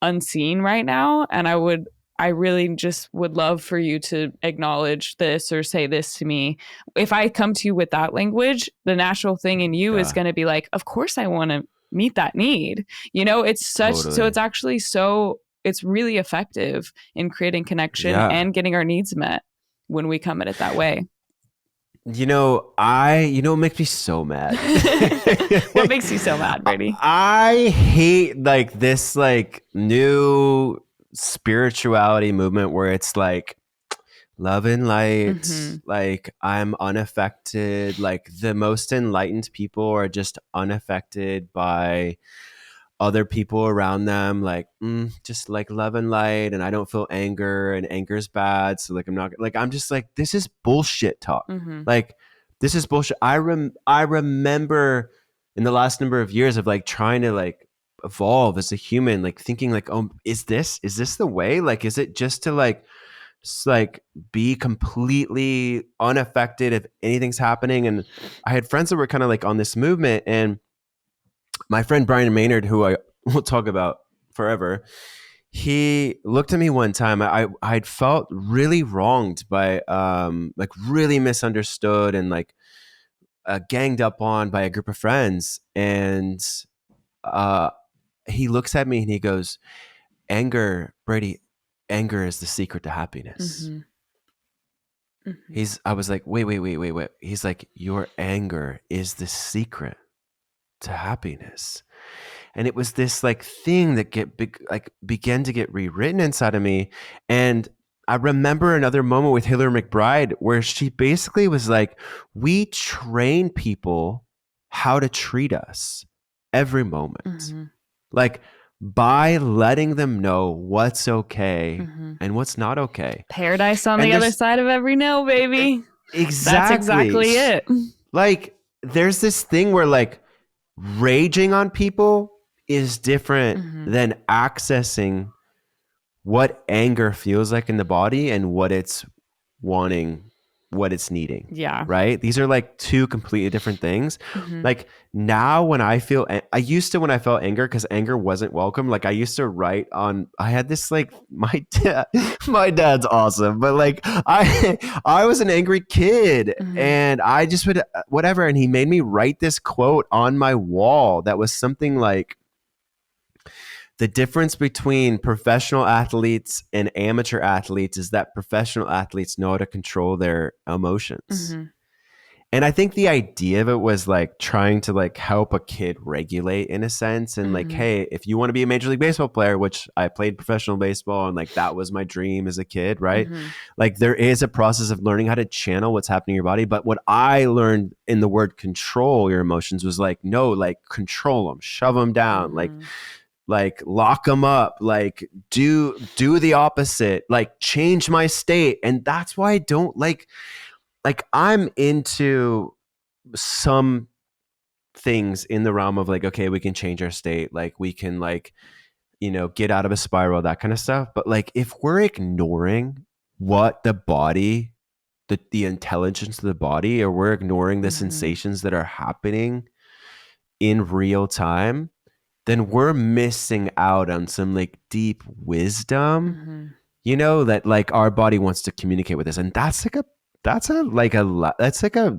unseen right now, and I really just would love for you to acknowledge this or say this to me. If I come to you with that language, the natural thing in you is going to be like, of course I want to meet that need. You know, it's such, so it's actually it's really effective in creating connection and getting our needs met when we come at it that way. You know, what makes me so mad? What makes you so mad, Brady? I hate like this like new spirituality movement where it's like love and light, like I'm unaffected, like the most enlightened people are just unaffected by other people around them, like just like love and light, and I don't feel anger, and anger is bad, so like I'm just like, this is bullshit talk. Like, this is bullshit. I remember in the last number of years of like trying to like evolve as a human, like thinking like, oh, is this the way? Like, is it just to like be completely unaffected if anything's happening? And I had friends that were kind of like on this movement, and my friend Brian Maynard, who I will talk about forever, he looked at me one time. I'd felt really wronged by like really misunderstood and like ganged up on by a group of friends. And he looks at me and he goes, Brady, anger is the secret to happiness. I was like, wait. He's like, your anger is the secret to happiness. And it was this like thing that began to get rewritten inside of me. And I remember another moment with Hillary McBride where she basically was like, we train people how to treat us every moment. Like, by letting them know what's okay and what's not okay. Paradise on the other side of every no, baby. Exactly. That's exactly it. Like, there's this thing where like raging on people is different than accessing what anger feels like in the body and what it's wanting, what it's needing. Yeah. Right? These are like two completely different things. Like, now when I felt anger, because anger wasn't welcome, like I used to write on, I had this like, my dad's awesome, but like I was an angry kid and I just would, whatever. And he made me write this quote on my wall that was something like, the difference between professional athletes and amateur athletes is that professional athletes know how to control their emotions. Mm-hmm. And I think the idea of it was like trying to like help a kid regulate in a sense. And like, Mm-hmm. hey, if you want to be a Major League Baseball player, which I played professional baseball and like that was my dream as a kid, right? Mm-hmm. Like there is a process of learning how to channel what's happening in your body. But what I learned in the word control your emotions was like, no, like control them, shove them down, Mm-hmm. like lock them up, like do the opposite, like change my state. And that's why I don't like I'm into some things in the realm of like, okay, we can change our state, like we can like, get out of a spiral, that kind of stuff. But like if we're ignoring what the body, the intelligence of the body, or we're ignoring the Mm-hmm. sensations that are happening in real time, then we're missing out on some like deep wisdom, Mm-hmm. that like our body wants to communicate with us. And that's like a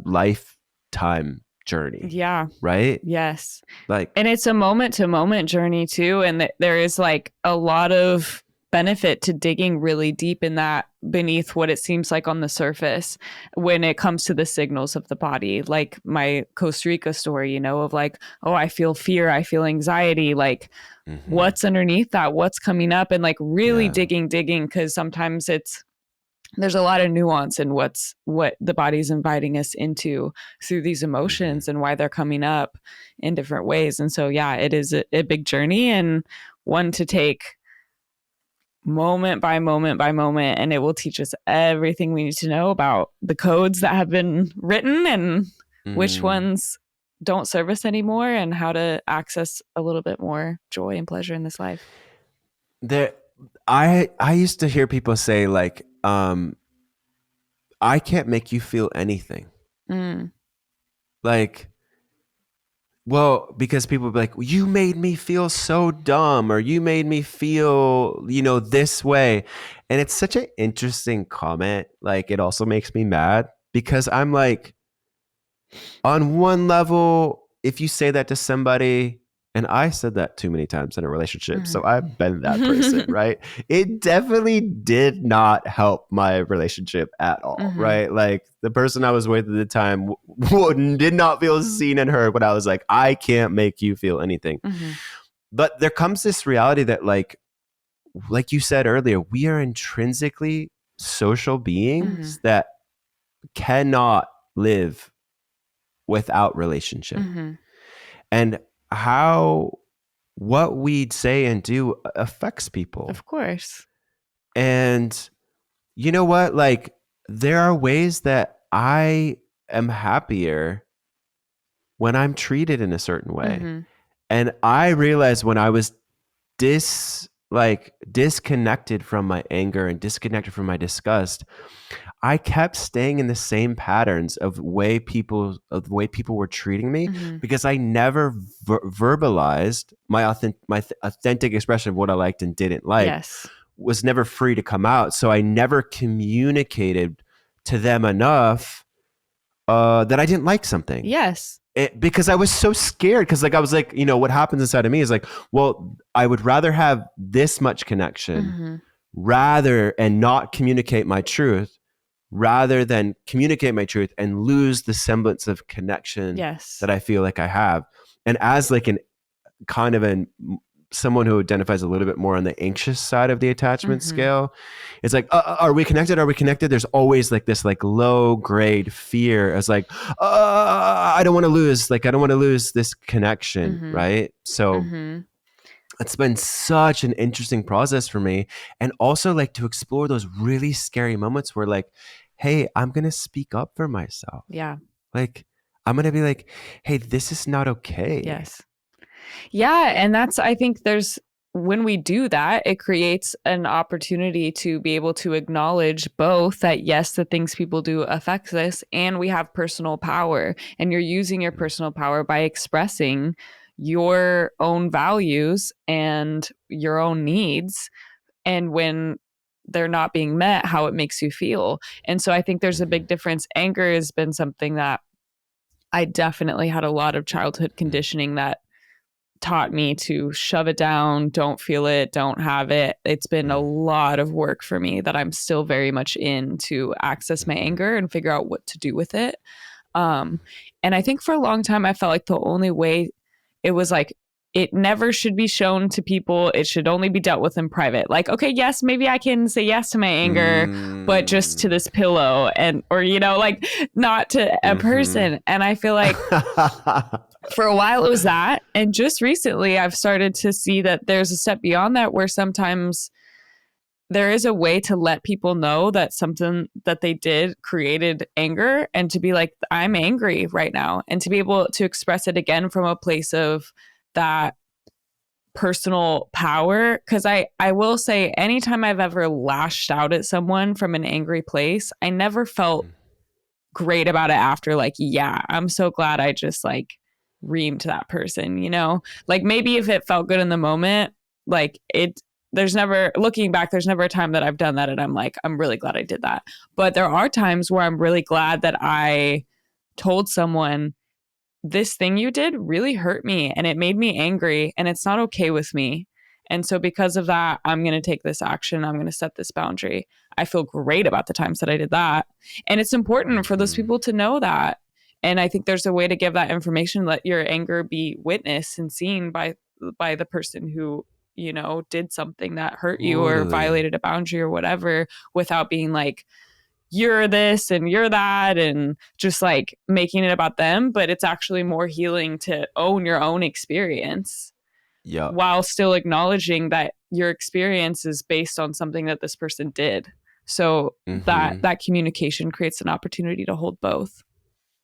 lifetime journey, Yeah. right? Yes. Like, And it's a moment to moment journey too. And there is like a lot of benefit to digging really deep in that beneath what it seems like on the surface when it comes to the signals of the body. Like my Costa Rica story, of like, oh, I feel fear, I feel anxiety, like what's underneath that, what's coming up, and like really yeah. digging, because sometimes there's a lot of nuance in what the body's inviting us into through these emotions and why they're coming up in different ways. And so, yeah, it is a big journey and one to take moment by moment by moment. And it will teach us everything we need to know about the codes that have been written and which ones don't serve us anymore and how to access a little bit more joy and pleasure in this life. There, I used to hear people say like, I can't make you feel anything. Mm. Like, well, because people be like, well, you made me feel so dumb, or you made me feel, this way. And it's such an interesting comment. Like, it also makes me mad because I'm like, on one level, if you say that to somebody, and I said that too many times in a relationship, so I've been that person, right? It definitely did not help my relationship at all, right? Like the person I was with at the time did not feel seen and heard when I was like, I can't make you feel anything. But there comes this reality that like you said earlier, we are intrinsically social beings that cannot live without relationship. And how what we say and do affects people. Of course. And you know what? Like there are ways that I am happier when I'm treated in a certain way. And I realized when I was disconnected from my anger and disconnected from my disgust, I kept staying in the same patterns of the way people were treating me because I never verbalized my authentic expression of what I liked and didn't like. Yes. Was never free to come out. So I never communicated to them enough that I didn't like something. Yes. Because I was so scared because like I was like, what happens inside of me is like, well, I would rather have this much connection rather and not communicate my truth rather than communicate my truth and lose the semblance of connection that I feel like I have. And as like an kind of someone who identifies a little bit more on the anxious side of the attachment scale, it's like, are we connected? Are we connected? There's always like this like low grade fear as like, I don't want to lose, like, I don't want to lose this connection. Right. So it's been such an interesting process for me. And also like to explore those really scary moments where like, hey, I'm going to speak up for myself. Yeah. Like, I'm going to be like, hey, this is not okay. Yes. Yeah. And I think when we do that, it creates an opportunity to be able to acknowledge both that, yes, the things people do affects us and we have personal power. And you're using your personal power by expressing your own values and your own needs. And when they're not being met, how it makes you feel. And so I think there's a big difference. Anger has been something that I definitely had a lot of childhood conditioning that taught me to shove it down, don't feel it, don't have it. It's been a lot of work for me that I'm still very much in to access my anger and figure out what to do with it. And I think for a long time, I felt like the only way it was like, it never should be shown to people. It should only be dealt with in private. Like, okay, yes, maybe I can say yes to my anger, but just to this pillow and, or, you know, like not to a person. And I feel like for a while it was that. And just recently I've started to see that there's a step beyond that where sometimes there is a way to let people know that something that they did created anger and to be like, I'm angry right now, and to be able to express it again from a place of that personal power. Because I will say, anytime I've ever lashed out at someone from an angry place, I never felt great about it after. Like, yeah, I'm so glad I just like reamed that person, you know? Like maybe if it felt good in the moment, like it, there's never, looking back, there's never a time that I've done that and I'm like, I'm really glad I did that. But there are times where I'm really glad that I told someone, this thing you did really hurt me and it made me angry and it's not okay with me. And so because of that, I'm going to take this action. I'm going to set this boundary. I feel great about the times that I did that. And it's important for those people to know that. And I think there's a way to give that information, let your anger be witnessed and seen by the person who, you know, did something that hurt you or violated a boundary or whatever, without being like, you're this and you're that and just like making it about them. But it's actually more healing to own your own experience, while still acknowledging that your experience is based on something that this person did. So that communication creates an opportunity to hold both.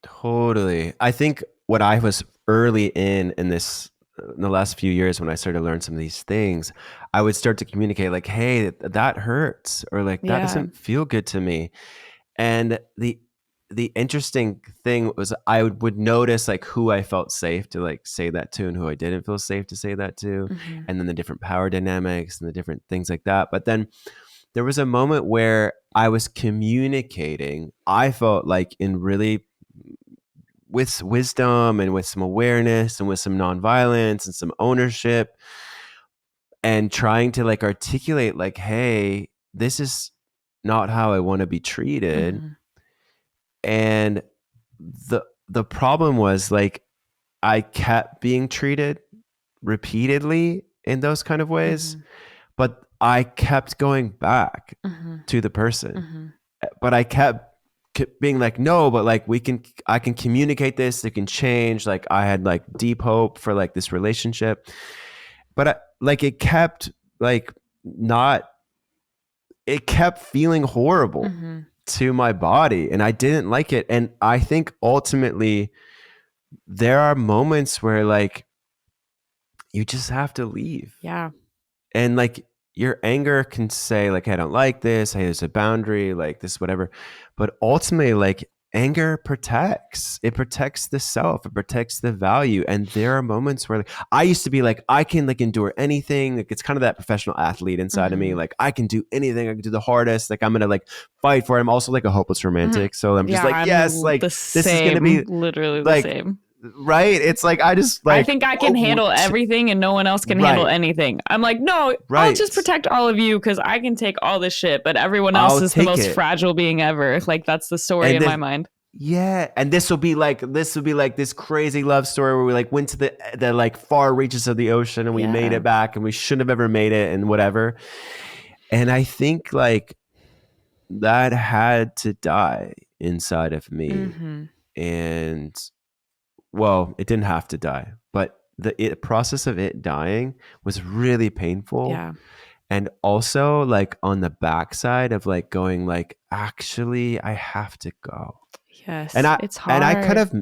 Totally. I think what I was early in this, in the last few years when I started to learn some of these things, I would start to communicate like, hey, that hurts, or like, that doesn't feel good to me. And the interesting thing was I would notice like who I felt safe to like say that to and who I didn't feel safe to say that to. And then the different power dynamics and the different things like that. But then there was a moment where I was communicating, I felt like in really with wisdom and with some awareness and with some nonviolence and some ownership, and trying to like articulate like, hey, this is not how I want to be treated. And the problem was like I kept being treated repeatedly in those kind of ways, but I kept going back to the person. But I kept being like, no, but like I can communicate this, it can change. Like I had like deep hope for like this relationship, but like it kept like not, it kept feeling horrible to my body and I didn't like it. And I think ultimately there are moments where like you just have to leave. Yeah. And like your anger can say like, hey, I don't like this. Hey, there's a boundary, like this, whatever. But ultimately like anger protects, it protects the self, it protects the value. And there are moments where like, I used to be like, I can like endure anything. Like it's kind of that professional athlete inside of me. Like I can do anything. I can do the hardest. Like I'm going to like fight for it. I'm also like a hopeless romantic. So I'm just like, yes, like this is going to be literally like, the same. Right. It's like, I just like, I think I can handle everything and no one else can handle anything. I'm like, no, I'll just protect all of you because I can take all this shit, but everyone else is the most fragile being ever. Like that's the story in my mind. Yeah. And this will be like this crazy love story where we like went to the like far reaches of the ocean and we made it back and we shouldn't have ever made it and whatever. And I think like that had to die inside of me. And well, it didn't have to die, but the process of it dying was really painful. Yeah. And also like on the backside of like going like, actually, I have to go. Yes. And it's hard. And I could have,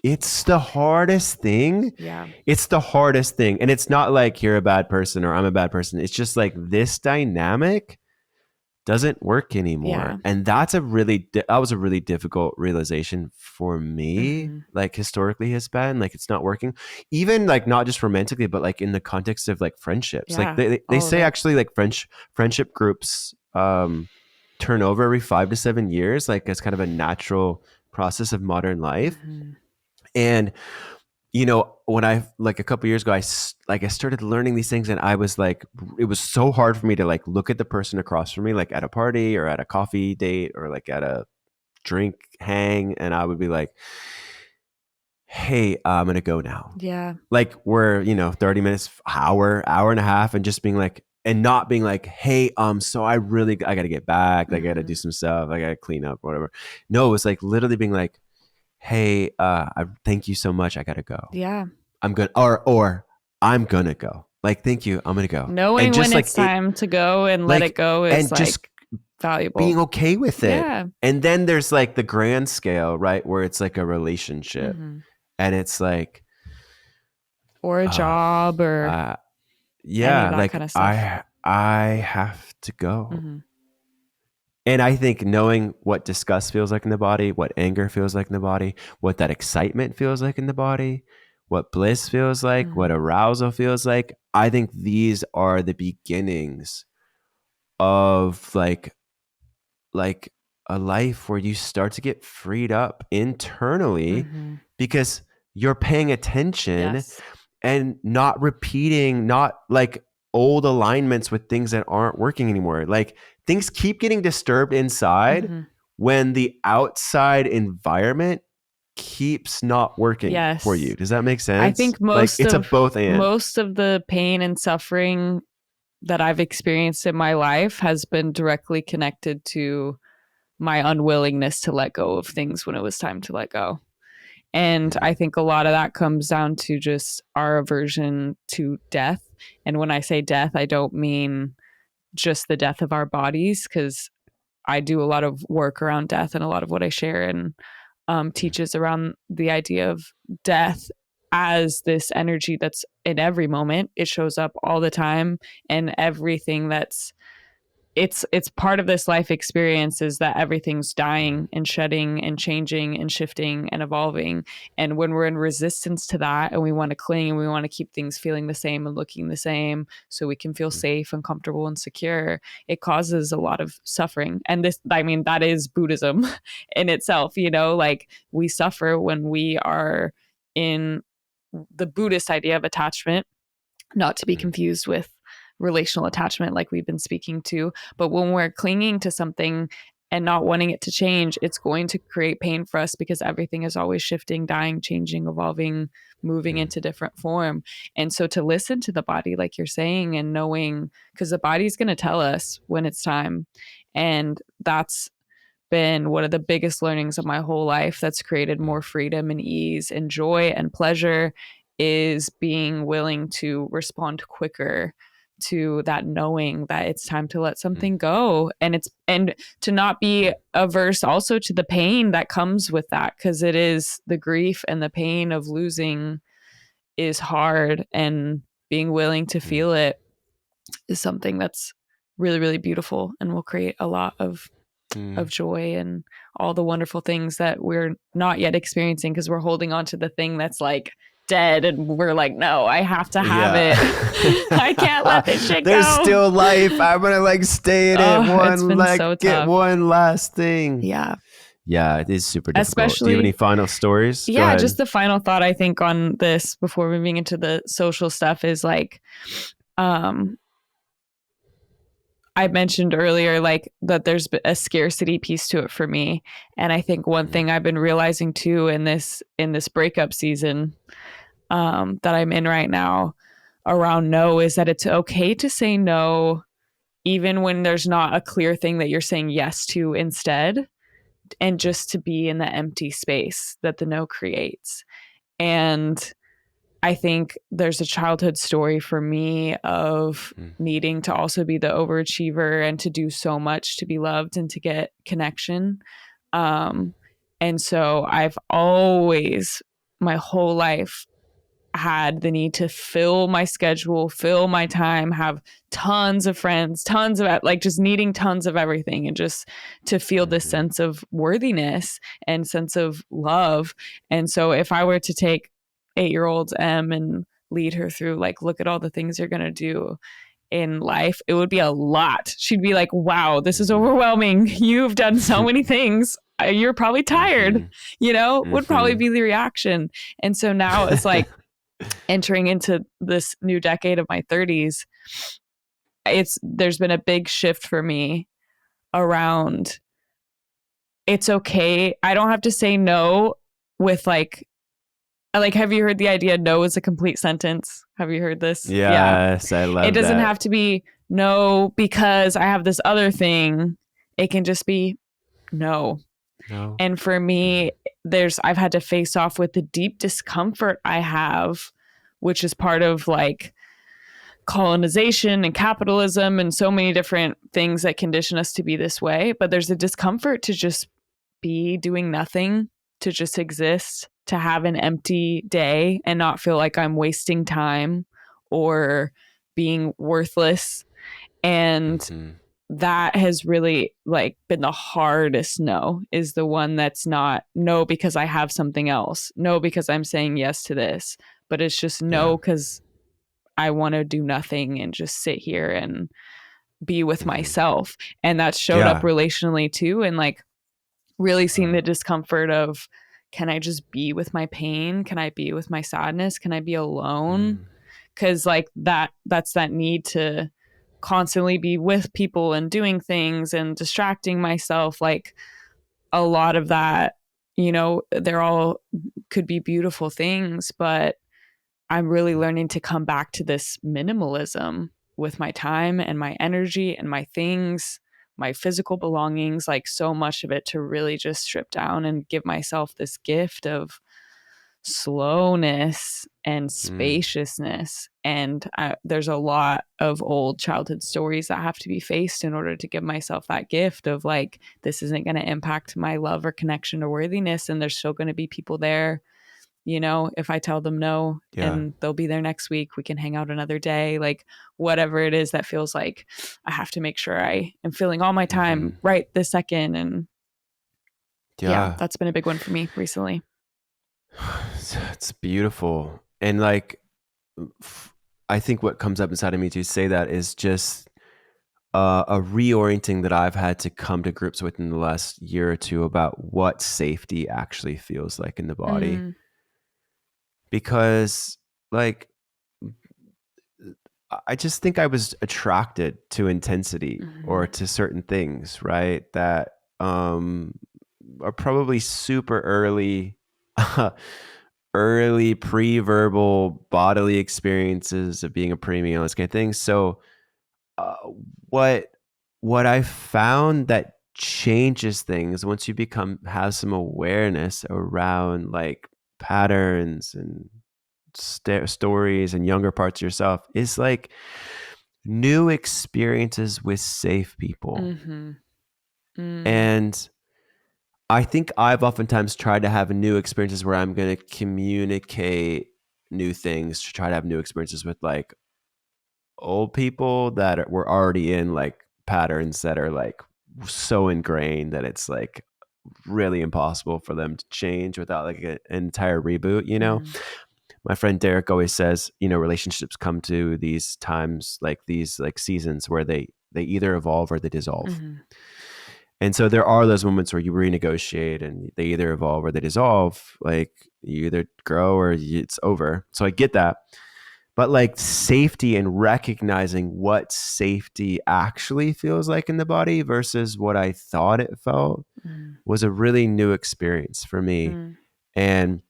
it's the hardest thing. Yeah. It's the hardest thing. And it's not like you're a bad person or I'm a bad person. It's just like this dynamic doesn't work anymore. Yeah. And that's that was a really difficult realization for me. Like historically has been like, it's not working, even like not just romantically, but like in the context of like friendships. Yeah, like they say actually like friendship groups turn over every 5 to 7 years, like as kind of a natural process of modern life. And you know, when I like a couple years ago, I started learning these things, and I was like, it was so hard for me to like look at the person across from me, like at a party or at a coffee date or like at a drink hang, and I would be like, hey, I'm gonna go now. Yeah. Like we're 30 minutes, hour and a half, and just being like, and not being like, hey, so I gotta get back, I gotta do some stuff, I gotta clean up, whatever. No, it was like literally being like, hey, thank you so much, I gotta go. Yeah. I'm gonna or I'm gonna go. Like, thank you, I'm gonna go. Knowing and just when like it's time to go and let it go is and like just valuable. being okay with it. Yeah. And then there's like the grand scale, right, where it's like a relationship, and it's like, or a job or any of that like kind of stuff. I have to go. And I think knowing what disgust feels like in the body, what anger feels like in the body, what that excitement feels like in the body, what bliss feels like, what arousal feels like, I think these are the beginnings of like a life where you start to get freed up internally because you're paying attention and not repeating, not like old alignments with things that aren't working anymore. Like things keep getting disturbed inside when the outside environment keeps not working for you. Does that make sense? I think most it's a both and. Most of the pain and suffering that I've experienced in my life has been directly connected to my unwillingness to let go of things when it was time to let go. And I think a lot of that comes down to just our aversion to death. And when I say death, I don't mean just the death of our bodies, because I do a lot of work around death, and a lot of what I share and teaches around the idea of death as this energy that's in every moment. It shows up all the time, and everything that's it's part of this life experience is that everything's dying and shedding and changing and shifting and evolving. And when we're in resistance to that and we want to cling and we want to keep things feeling the same and looking the same so we can feel safe and comfortable and secure, it causes a lot of suffering. And this, I mean, that is Buddhism in itself, like we suffer when we are in the Buddhist idea of attachment, not to be confused with relational attachment like we've been speaking to. But when we're clinging to something and not wanting it to change, it's going to create pain for us because everything is always shifting, dying, changing, evolving, moving into different form. And so to listen to the body, like you're saying, and knowing, because the body's going to tell us when it's time. And that's been one of the biggest learnings of my whole life that's created more freedom and ease and joy and pleasure, is being willing to respond quicker to that, knowing that it's time to let something go, and to not be averse also to the pain that comes with that, because it is the grief and the pain of losing is hard, and being willing to feel it is something that's really, really beautiful and will create a lot of joy and all the wonderful things that we're not yet experiencing because we're holding on to the thing that's like dead, and we're like, no, I have to have it. I can't let this shit There's go. still life. I'm gonna like stay in it. Get one last thing. Yeah, it is super difficult. Especially, do you have any final stories? Yeah, just the final thought I think on this before moving into the social stuff is like, I mentioned earlier, like that there's a scarcity piece to it for me. And I think one thing I've been realizing too in this breakup season that I'm in right now around no is that it's okay to say no, even when there's not a clear thing that you're saying yes to instead, and just to be in the empty space that the no creates. And I think there's a childhood story for me of needing to also be the overachiever and to do so much to be loved and to get connection. And so I've always, my whole life, had the need to fill my schedule, fill my time, have tons of friends, tons of like just needing tons of everything, and just to feel this sense of worthiness and sense of love. And so if I were to take 8-year-old Em and lead her through like, look at all the things you're going to do in life, it would be a lot. She'd be like, wow, this is overwhelming. You've done so many things. You're probably tired, would probably be the reaction. And so now it's like, entering into this new decade of my 30s, there's been a big shift for me around it's okay. I don't have to say no with like, have you heard the idea no is a complete sentence? Have you heard this? Yeah. Yes, I It love doesn't that. have to be no because I have this other thing. It can just be no. No. And for me, I've had to face off with the deep discomfort I have, which is part of like colonization and capitalism and so many different things that condition us to be this way. But there's a discomfort to just be doing nothing, to just exist, to have an empty day and not feel like I'm wasting time or being worthless. And Mm-hmm. that has really like been the hardest no, is the one that's not no because I have something else, no because I'm saying yes to this, but it's just Yeah. no because I want to do nothing and just sit here and be with Mm-hmm. myself. And that showed up Yeah. relationally too, and like really seeing the discomfort of, can I just be with my pain? Can I be with my sadness? Can I be alone? Mm. Because like that's that need to constantly be with people and doing things and distracting myself. Like a lot of that, they're all could be beautiful things, but I'm really learning to come back to this minimalism with my time and my energy and my things, my physical belongings, like so much of it, to really just strip down and give myself this gift of slowness and Mm. spaciousness. And there's a lot of old childhood stories that have to be faced in order to give myself that gift of like, this isn't going to impact my love or connection or worthiness. And there's still going to be people there, if I tell them no Yeah. and they'll be there next week, we can hang out another day, like whatever it is that feels like I have to make sure I am filling all my time Mm-hmm. right this second. And yeah, Yeah. that's been a big one for me recently. It's beautiful. And like, I think what comes up inside of me to say that is just a reorienting that I've had to come to grips with in the last year or two about what safety actually feels like in the body. Mm, Because, like, I just think I was attracted to intensity or mm-hmm, to certain things, right? That are probably super early, early pre-verbal bodily experiences of being a premium, all this kind of thing. So, uh, what what I found that changes things once you have some awareness around like patterns and stories and younger parts of yourself is like new experiences with safe people. mm-hmm, mm, And I think I've oftentimes tried to have new experiences where I'm going to communicate new things, to try to have new experiences with like old people that were already in like patterns that are like so ingrained that it's like really impossible for them to change without like an entire reboot, you know? mm-hmm, My friend Derek always says, relationships come to these times, like these like seasons where they either evolve or they dissolve. mm-hmm, And so there are those moments where you renegotiate and they either evolve or they dissolve. Like you either grow or it's over. So I get that. But like safety and recognizing what safety actually feels like in the body versus what I thought it felt was a really new experience for me. mm-hmm, And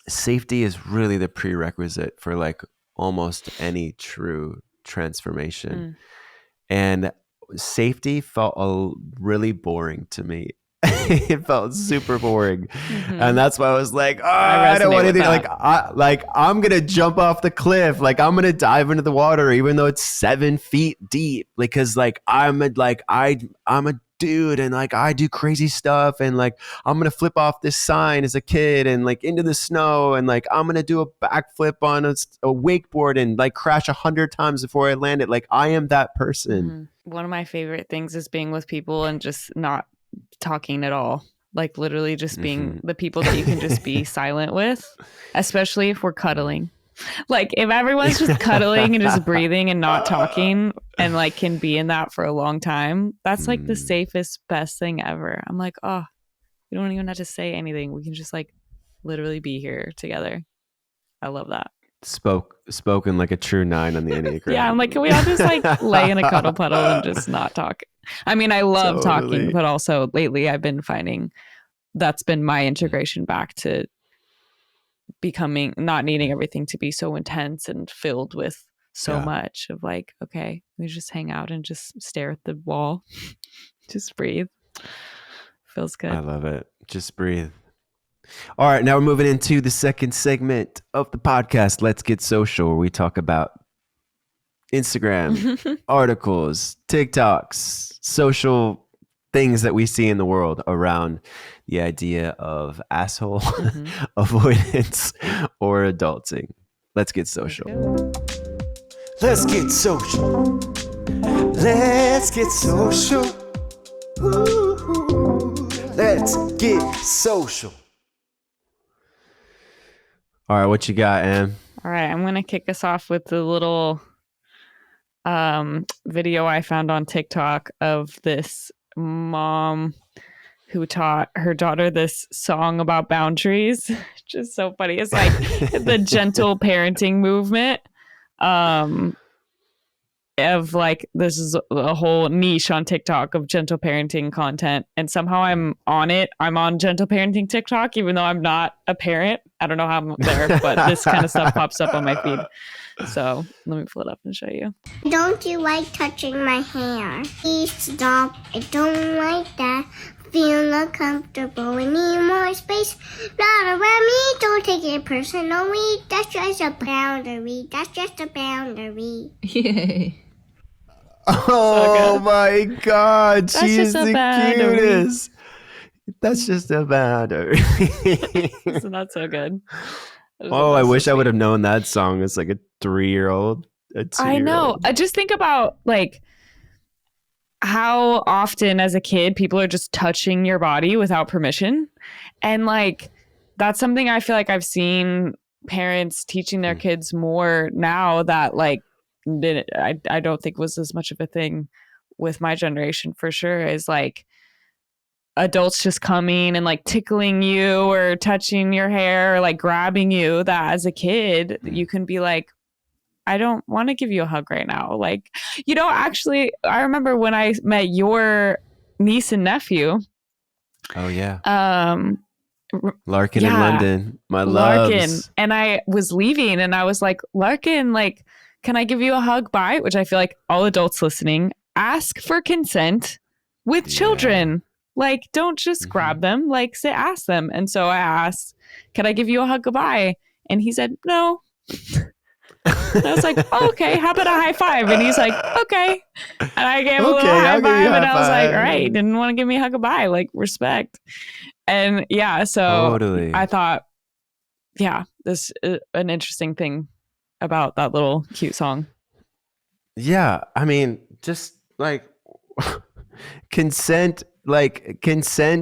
safety is really the prerequisite for like almost any true transformation. mm-hmm, And safety felt really boring to me. It felt super boring, mm-hmm. and that's why I was like, oh, I I don't resonate want with anything. that. I'm gonna jump off the cliff. Like I'm gonna dive into the water, even though it's 7 feet deep, because like I'm a dude, and like I do crazy stuff, and like I'm gonna flip off this sign as a kid, and like into the snow, and like I'm gonna do a backflip on a wakeboard and like crash 100 times before I land it. Like I am that person. Mm-hmm. One of my favorite things is being with people and just not talking at all. Like literally just being Mm-hmm. the people that you can just be silent with, especially if we're cuddling. Like if everyone's just cuddling and just breathing and not talking and like can be in that for a long time, that's like the Mm. safest, best thing ever. I'm like, oh, we don't even have to say anything. We can just like literally be here together. I love that. spoken like a true 9 on the Enneagram. Yeah, I'm like, can we all just like lay in a cuddle puddle and just not talk? I mean, I love talking, but also lately I've been finding that's been my integration back to becoming, not needing everything to be so intense and filled with so much of like, okay, we just hang out and just stare at the wall. Just breathe. Feels good. I love it. Just breathe. All right, now we're moving into the second segment of the podcast, Let's Get Social, where we talk about Instagram, articles, TikToks, social things that we see in the world around the idea of asshole, avoidance, or adulting. Let's get social. Let's get social. Let's get social. Ooh, let's get social. All right, what you got, Em? All right, I'm going to kick us off with the little video I found on TikTok of this mom who taught her daughter this song about boundaries. Just so funny. It's like the gentle parenting movement. Of like, this is a whole niche on TikTok of gentle parenting content, and somehow I'm on it. I'm on gentle parenting TikTok, even though I'm not a parent. I don't know how I'm there, but this kind of stuff pops up on my feed. So let me pull it up and show you. Don't you like touching my hair? Please stop. I don't like that. Feel uncomfortable. We need more space. Not around me. Don't take it personally. That's just a boundary. That's just a boundary. Yay. Oh my God, she's the cutest. That's just a boundary. Isn't that so good? Oh, I wish I would have known that song as like a 3-year-old. I know. I just think about like how often as a kid people are just touching your body without permission. And like that's something I feel like I've seen parents teaching their kids more now that like I don't think was as much of a thing with my generation for sure, is like adults just coming and like tickling you or touching your hair or like grabbing you, that as a kid you can be like, I don't want to give you a hug right now. Like, you know, actually I remember when I met your niece and nephew. Oh yeah. Larkin in London, my Larkin, loves. and I was leaving and I was like, Larkin, like, can I give you a hug? Bye. Which I feel like all adults listening, ask for consent with children. Like, don't just grab them, like say, ask them. And so I asked, can I give you a hug goodbye? And he said, no. And I was like, oh, okay, how about a high five? And he's like, okay. And I gave him a little high five and I was like, all right, didn't want to give me a hug goodbye, like respect. And yeah, so totally. I thought, yeah, this is an interesting thing about that little cute song. Yeah, I mean, just like consent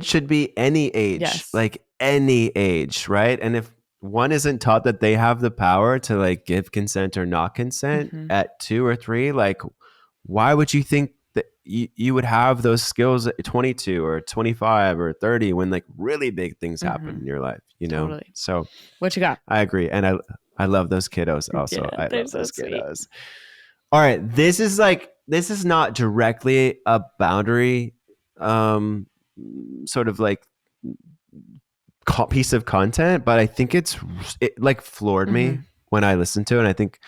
should be any age, like any age, right? And if one isn't taught that they have the power to like give consent or not consent at 2 or 3, like why would you think that you would have those skills at 22 or 25 or 30 when like really big things happen in your life, you know? Totally. So what you got? I agree. And I love those kiddos also. Yeah, I love so those sweet. kiddos. All right. This is not directly a boundary sort of like piece of content, but I think it like floored me when I listened to it. And I think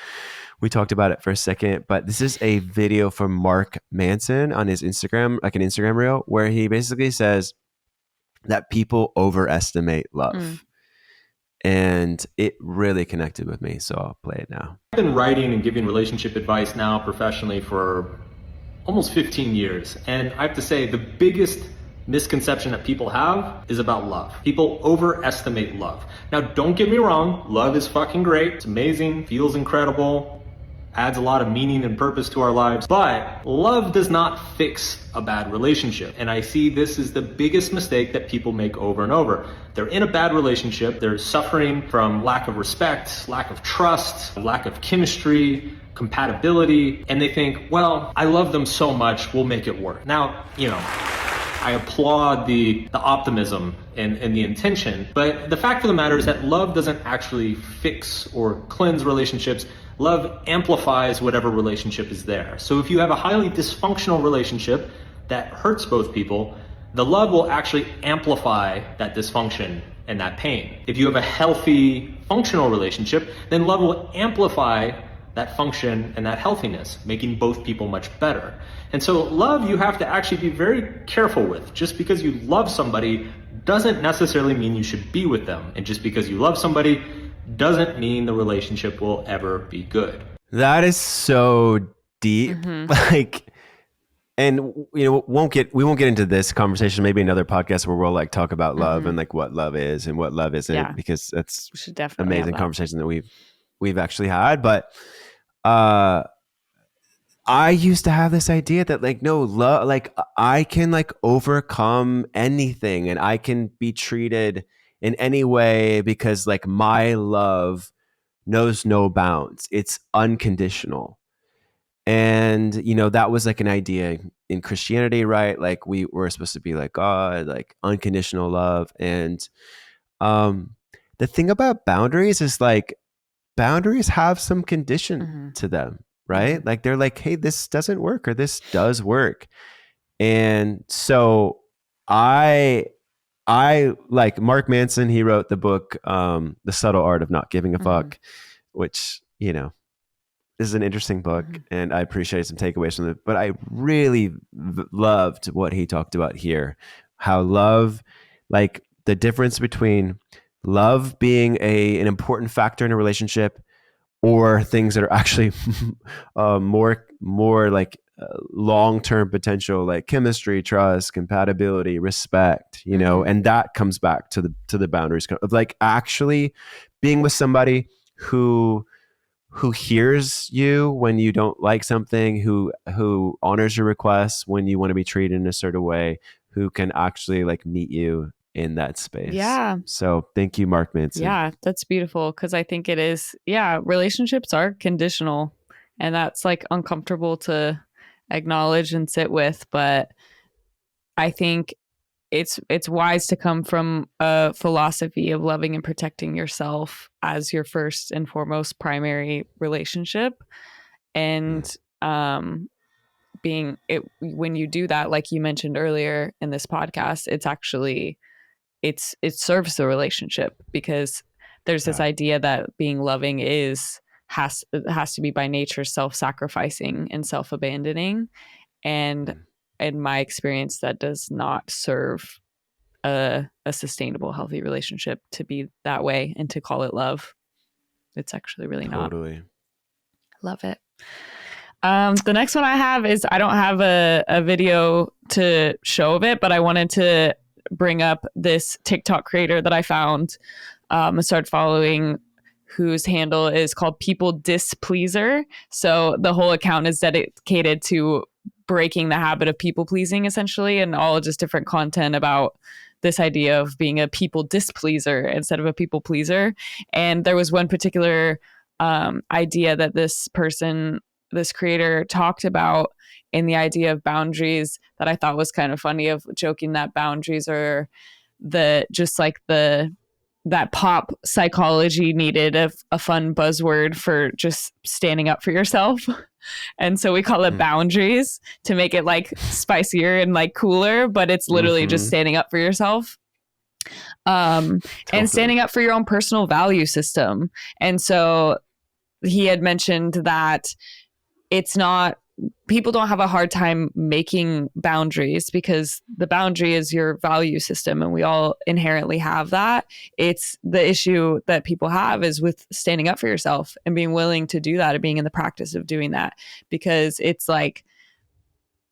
we talked about it for a second, but this is a video from Mark Manson on his Instagram, like an Instagram reel, where he basically says that people overestimate love. And it really connected with me, so I'll play it now. I've been writing and giving relationship advice now professionally for almost 15 years. And I have to say, the biggest misconception that people have is about love. People overestimate love. Now, don't get me wrong, love is fucking great. It's amazing, feels incredible, adds a lot of meaning and purpose to our lives, but love does not fix a bad relationship. And I see this is the biggest mistake that people make over and over. They're in a bad relationship, they're suffering from lack of respect, lack of trust, lack of chemistry, compatibility, and they think, well, I love them so much, we'll make it work. Now, you know, I applaud the optimism and the intention, but the fact of the matter is that love doesn't actually fix or cleanse relationships. Love amplifies whatever relationship is there. So if you have a highly dysfunctional relationship that hurts both people, the love will actually amplify that dysfunction and that pain. If you have a healthy, functional relationship, then love will amplify that function and that healthiness, making both people much better. And so love, you have to actually be very careful with. Just because you love somebody doesn't necessarily mean you should be with them. And just because you love somebody doesn't mean the relationship will ever be good. That is so deep. Like, and we won't get into this conversation, maybe another podcast where we'll like talk about love and like what love is and what love isn't, because that's an amazing conversation that we've actually had. But I used to have this idea that like, no, love, like I can like overcome anything and I can be treated in any way because like my love knows no bounds. It's unconditional. And, that was like an idea in Christianity, right? Like we were supposed to be like God, like unconditional love. And the thing about boundaries is like boundaries have some condition to them, right? Like they're like, hey, this doesn't work or this does work. And so I like Mark Manson, he wrote the book, The Subtle Art of Not Giving a Fuck, which, is an interesting book and I appreciate some takeaways from it, but I really loved what he talked about here, how love, like the difference between love being an important factor in a relationship or things that are actually more like long-term potential, like chemistry, trust, compatibility, respect, and that comes back to the boundaries of like actually being with somebody who hears you when you don't like something, who honors your requests when you want to be treated in a certain way, who can actually like meet you in that space. Yeah. So thank you, Mark Manson. Yeah, that's beautiful because I think it is. Yeah, relationships are conditional and that's like uncomfortable to acknowledge and sit with. But I think it's wise to come from a philosophy of loving and protecting yourself as your first and foremost primary relationship. And being it when you do that, like you mentioned earlier in this podcast, it's actually it serves the relationship because there's this idea that being loving has to be by nature self-sacrificing and self-abandoning, and in my experience that does not serve a sustainable, healthy relationship to be that way and to call it love. It's actually really not. Totally. Love it. The next one I have is, I don't have a video to show of it, but I wanted to bring up this TikTok creator that I found. I started following, whose handle is called People Displeaser. So the whole account is dedicated to breaking the habit of people pleasing, essentially, and all just different content about this idea of being a people displeaser instead of a people pleaser. And there was one particular idea that this creator talked about in the idea of boundaries that I thought was kind of funny, of joking that boundaries are that pop psychology needed a fun buzzword for just standing up for yourself. And so we call it boundaries to make it like spicier and like cooler, but it's literally just standing up for yourself. And standing up for your own personal value system. And so he had mentioned that people don't have a hard time making boundaries because the boundary is your value system and we all inherently have that. It's the issue that people have is with standing up for yourself and being willing to do that and being in the practice of doing that, because it's like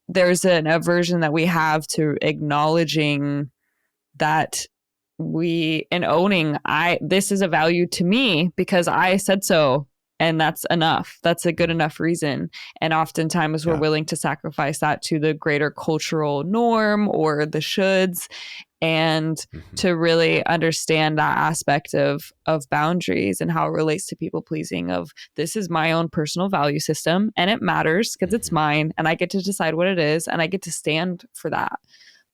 there's an aversion that we have to acknowledging that owning this is a value to me because I said so. And that's enough. That's a good enough reason. And oftentimes we're willing to sacrifice that to the greater cultural norm or the shoulds, and to really understand that aspect of boundaries and how it relates to people pleasing, of this is my own personal value system and it matters because it's mine and I get to decide what it is and I get to stand for that.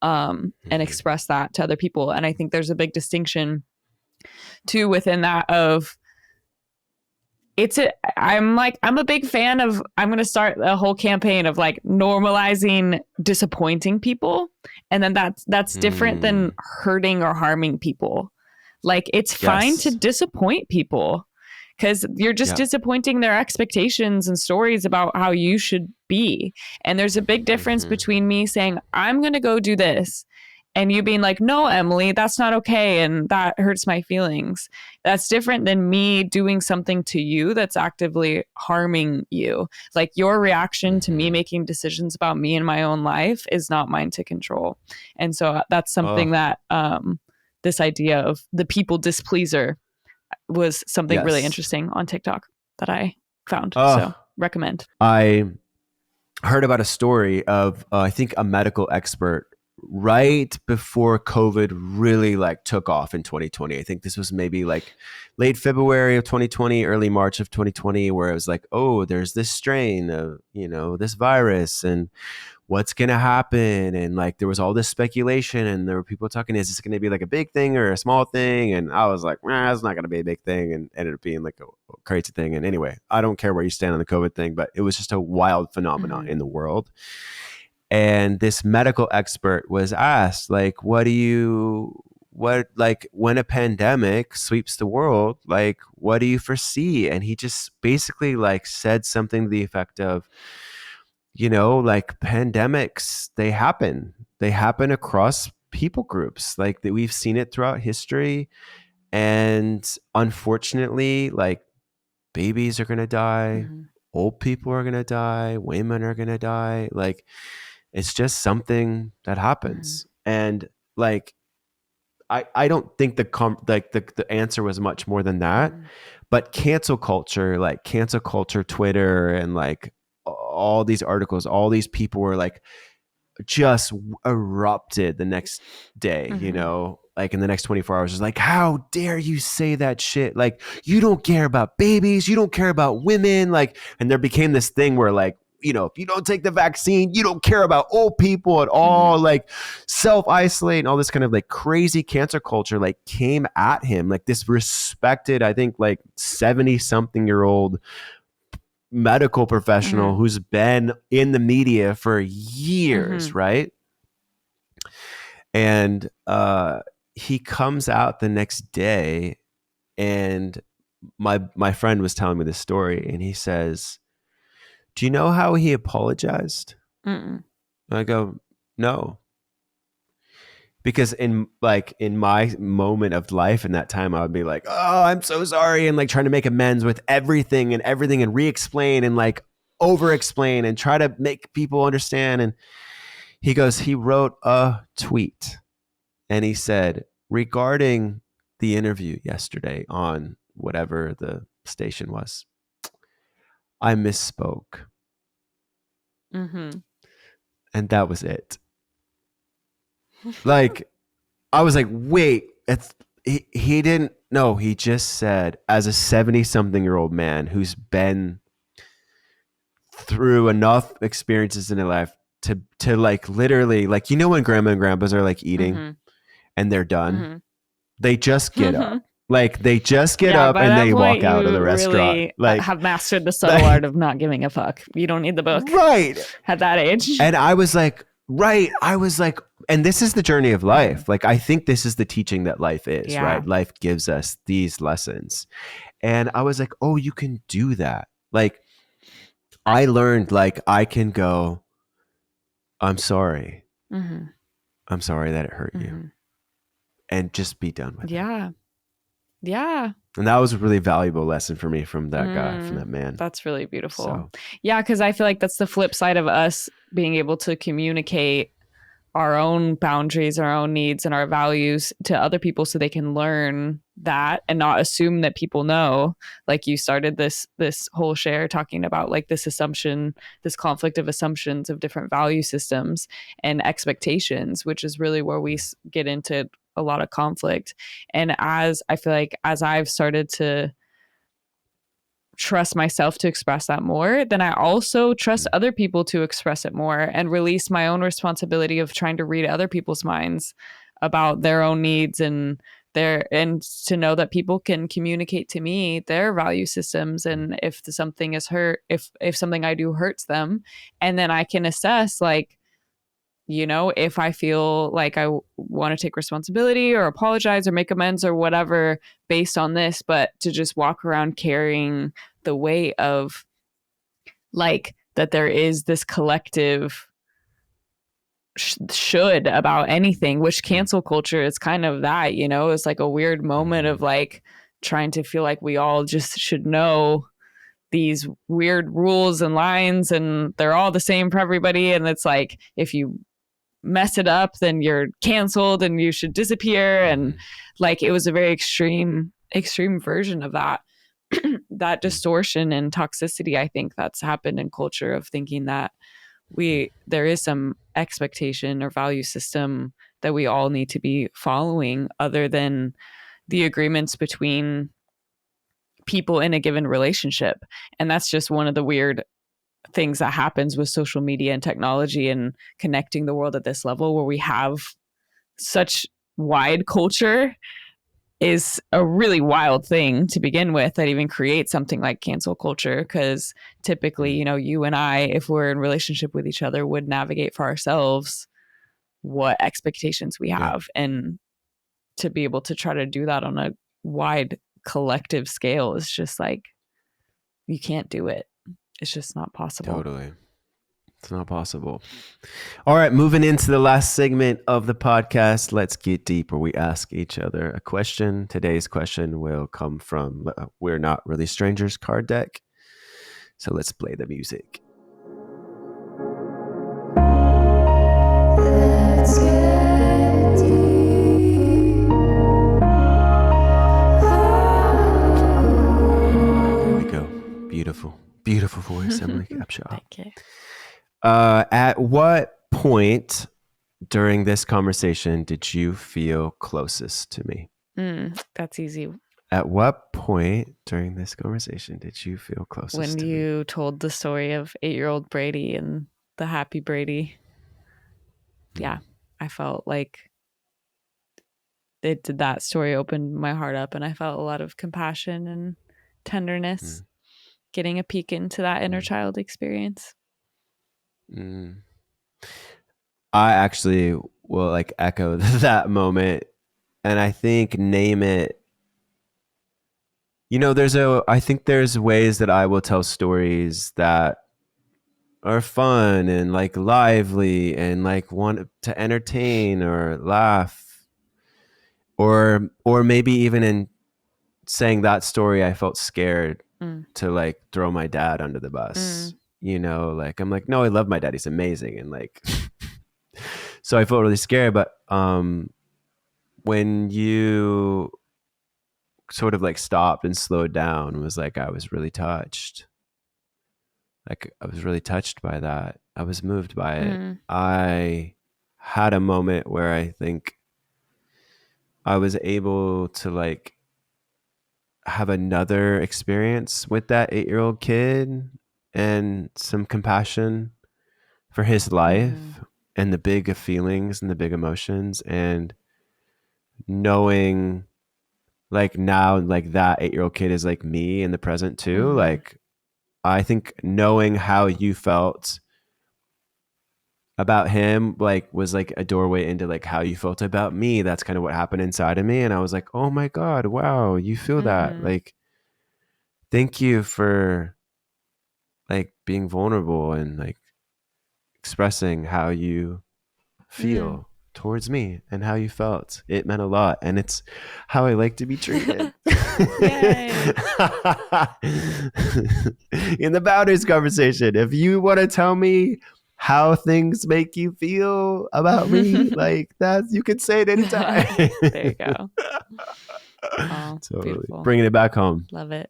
and express that to other people. And I think there's a big distinction too within that of I'm a big fan of, I'm going to start a whole campaign of like normalizing disappointing people. And then that's different than hurting or harming people. Like it's fine to disappoint people because you're just disappointing their expectations and stories about how you should be. And there's a big difference between me saying, I'm going to go do this, and you being like, no, Emily, that's not okay. And that hurts my feelings. That's different than me doing something to you that's actively harming you. Like your reaction to me making decisions about me and my own life is not mine to control. And so that's something that this idea of the people displeaser was something really interesting on TikTok that I found. So recommend. I heard about a story of, I think a medical expert right before COVID really like took off in 2020. I think this was maybe like late February of 2020, early March of 2020, where it was like, oh, there's this strain of, this virus and what's going to happen. And like, there was all this speculation and there were people talking, is this going to be like a big thing or a small thing? And I was like, it's not going to be a big thing, and ended up being like a crazy thing. And anyway, I don't care where you stand on the COVID thing, but it was just a wild phenomenon in the world. And this medical expert was asked, like, when a pandemic sweeps the world, like, what do you foresee? And he just basically like said something to the effect of, like pandemics, they happen across people groups. Like that, we've seen it throughout history. And unfortunately, like babies are going to die, old people are going to die, women are going to die. Like, it's just something that happens. And like, I don't think the answer was much more than that, but cancel culture, Twitter, and like all these articles, all these people were like just erupted the next day, like in the next 24 hours, is like, how dare you say that shit? Like, you don't care about babies, you don't care about women. Like, and there became this thing where like, if you don't take the vaccine, you don't care about old people at all, like self-isolate and all this kind of like crazy cancer culture, like came at him, like this respected, I think like 70-something-year-old medical professional who's been in the media for years, right? And he comes out the next day, and my friend was telling me this story, and he says, do you know how he apologized? I go, no. Because in my moment of life in that time, I would be like, oh, I'm so sorry. And like trying to make amends with everything and re-explain and like over-explain and try to make people understand. And he goes, he wrote a tweet and he said, regarding the interview yesterday on whatever the station was, I misspoke. And that was it. Like, I was like, wait, he didn't, no, he just said, as a 70-something-year-old man who's been through enough experiences in their life to like literally, like, when grandma and grandpas are like eating and they're done, they just get up. Like they just get up and they walk out of the restaurant. Really, like, have mastered the subtle art of not giving a fuck. You don't need the book, right? At that age, and I was like, and this is the journey of life. Like, I think this is the teaching that life is, right? Life gives us these lessons, and I was like, oh, you can do that. Like, I learned, like, I can go, I'm sorry. I'm sorry that it hurt you, and just be done with it. Yeah. And that was a really valuable lesson for me from that guy, from that man. That's really beautiful. So. Yeah, because I feel like that's the flip side of us being able to communicate our own boundaries, our own needs, and our values to other people so they can learn that and not assume that people know. Like you started this whole share talking about like this assumption, this conflict of assumptions of different value systems and expectations, which is really where we get into a lot of conflict. And as I feel like as I've started to trust myself to express that more, then I also trust other people to express it more and release my own responsibility of trying to read other people's minds about their own needs and to know that people can communicate to me their value systems, and if something is hurt, if something I do hurts them, and then I can assess, like, you know, if I feel like I want to take responsibility or apologize or make amends or whatever based on this, but to just walk around carrying the weight of, like, that there is this collective should about anything, which cancel culture is kind of that, you know, it's like a weird moment of like trying to feel like we all just should know these weird rules and lines and they're all the same for everybody. And it's like, if you mess it up, then you're canceled and you should disappear. And like, it was a very extreme version of that. That distortion and toxicity, I think that's happened in culture, of thinking that there is some expectation or value system that we all need to be following, other than the agreements between people in a given relationship. And that's just one of the weird things that happens with social media and technology and connecting the world at this level, where we have such wide culture, is a really wild thing to begin with, that even creates something like cancel culture. Because typically, you know, you and I, if we're in relationship with each other, would navigate for ourselves what expectations we have. And to be able to try to do that on a wide collective scale is just like, you can't do it. It's just not possible. Totally. It's not possible. All right, moving into the last segment of the podcast, let's get deep, where we ask each other a question. Today's question will come from We're Not Really Strangers card deck. So let's play the music. Let's get deep. There we go. Beautiful. Beautiful voice, Emily Capshaw. Thank you. At what point during this conversation did you feel closest to me? That's easy. At what point during this conversation did you feel closest when to you me? told the story of 8-year-old Brady and the happy Brady. Yeah, I felt like that story opened my heart up, and I felt a lot of compassion and tenderness, getting a peek into that inner child experience. I actually will like echo that moment, and I think name it. You know, I think there's ways that I will tell stories that are fun and like lively and like want to entertain or laugh, or maybe even in saying that story, I felt scared to like throw my dad under the bus. You know, like I'm like, no, I love my dad. He's amazing. And like, so I felt really scared. But when you sort of like stopped and slowed down, was like, I was really touched. Like I was really touched by that. I was moved by it. I had a moment where I think I was able to like have another experience with that 8-year-old kid and some compassion for his life and the big feelings and the big emotions, and knowing like now like that 8-year-old kid is like me in the present too. Like I think knowing how you felt about him like was like a doorway into like how you felt about me. That's kind of what happened inside of me, and I was like, oh my God, wow, you feel that. Like, thank you for like being vulnerable and like expressing how you feel towards me and how you felt. It meant a lot, and it's how I like to be treated. In the boundaries conversation, if you want to tell me how things make you feel about me, like that, you can say it anytime. There you go. Oh, totally beautiful. Bringing it back home. Love it.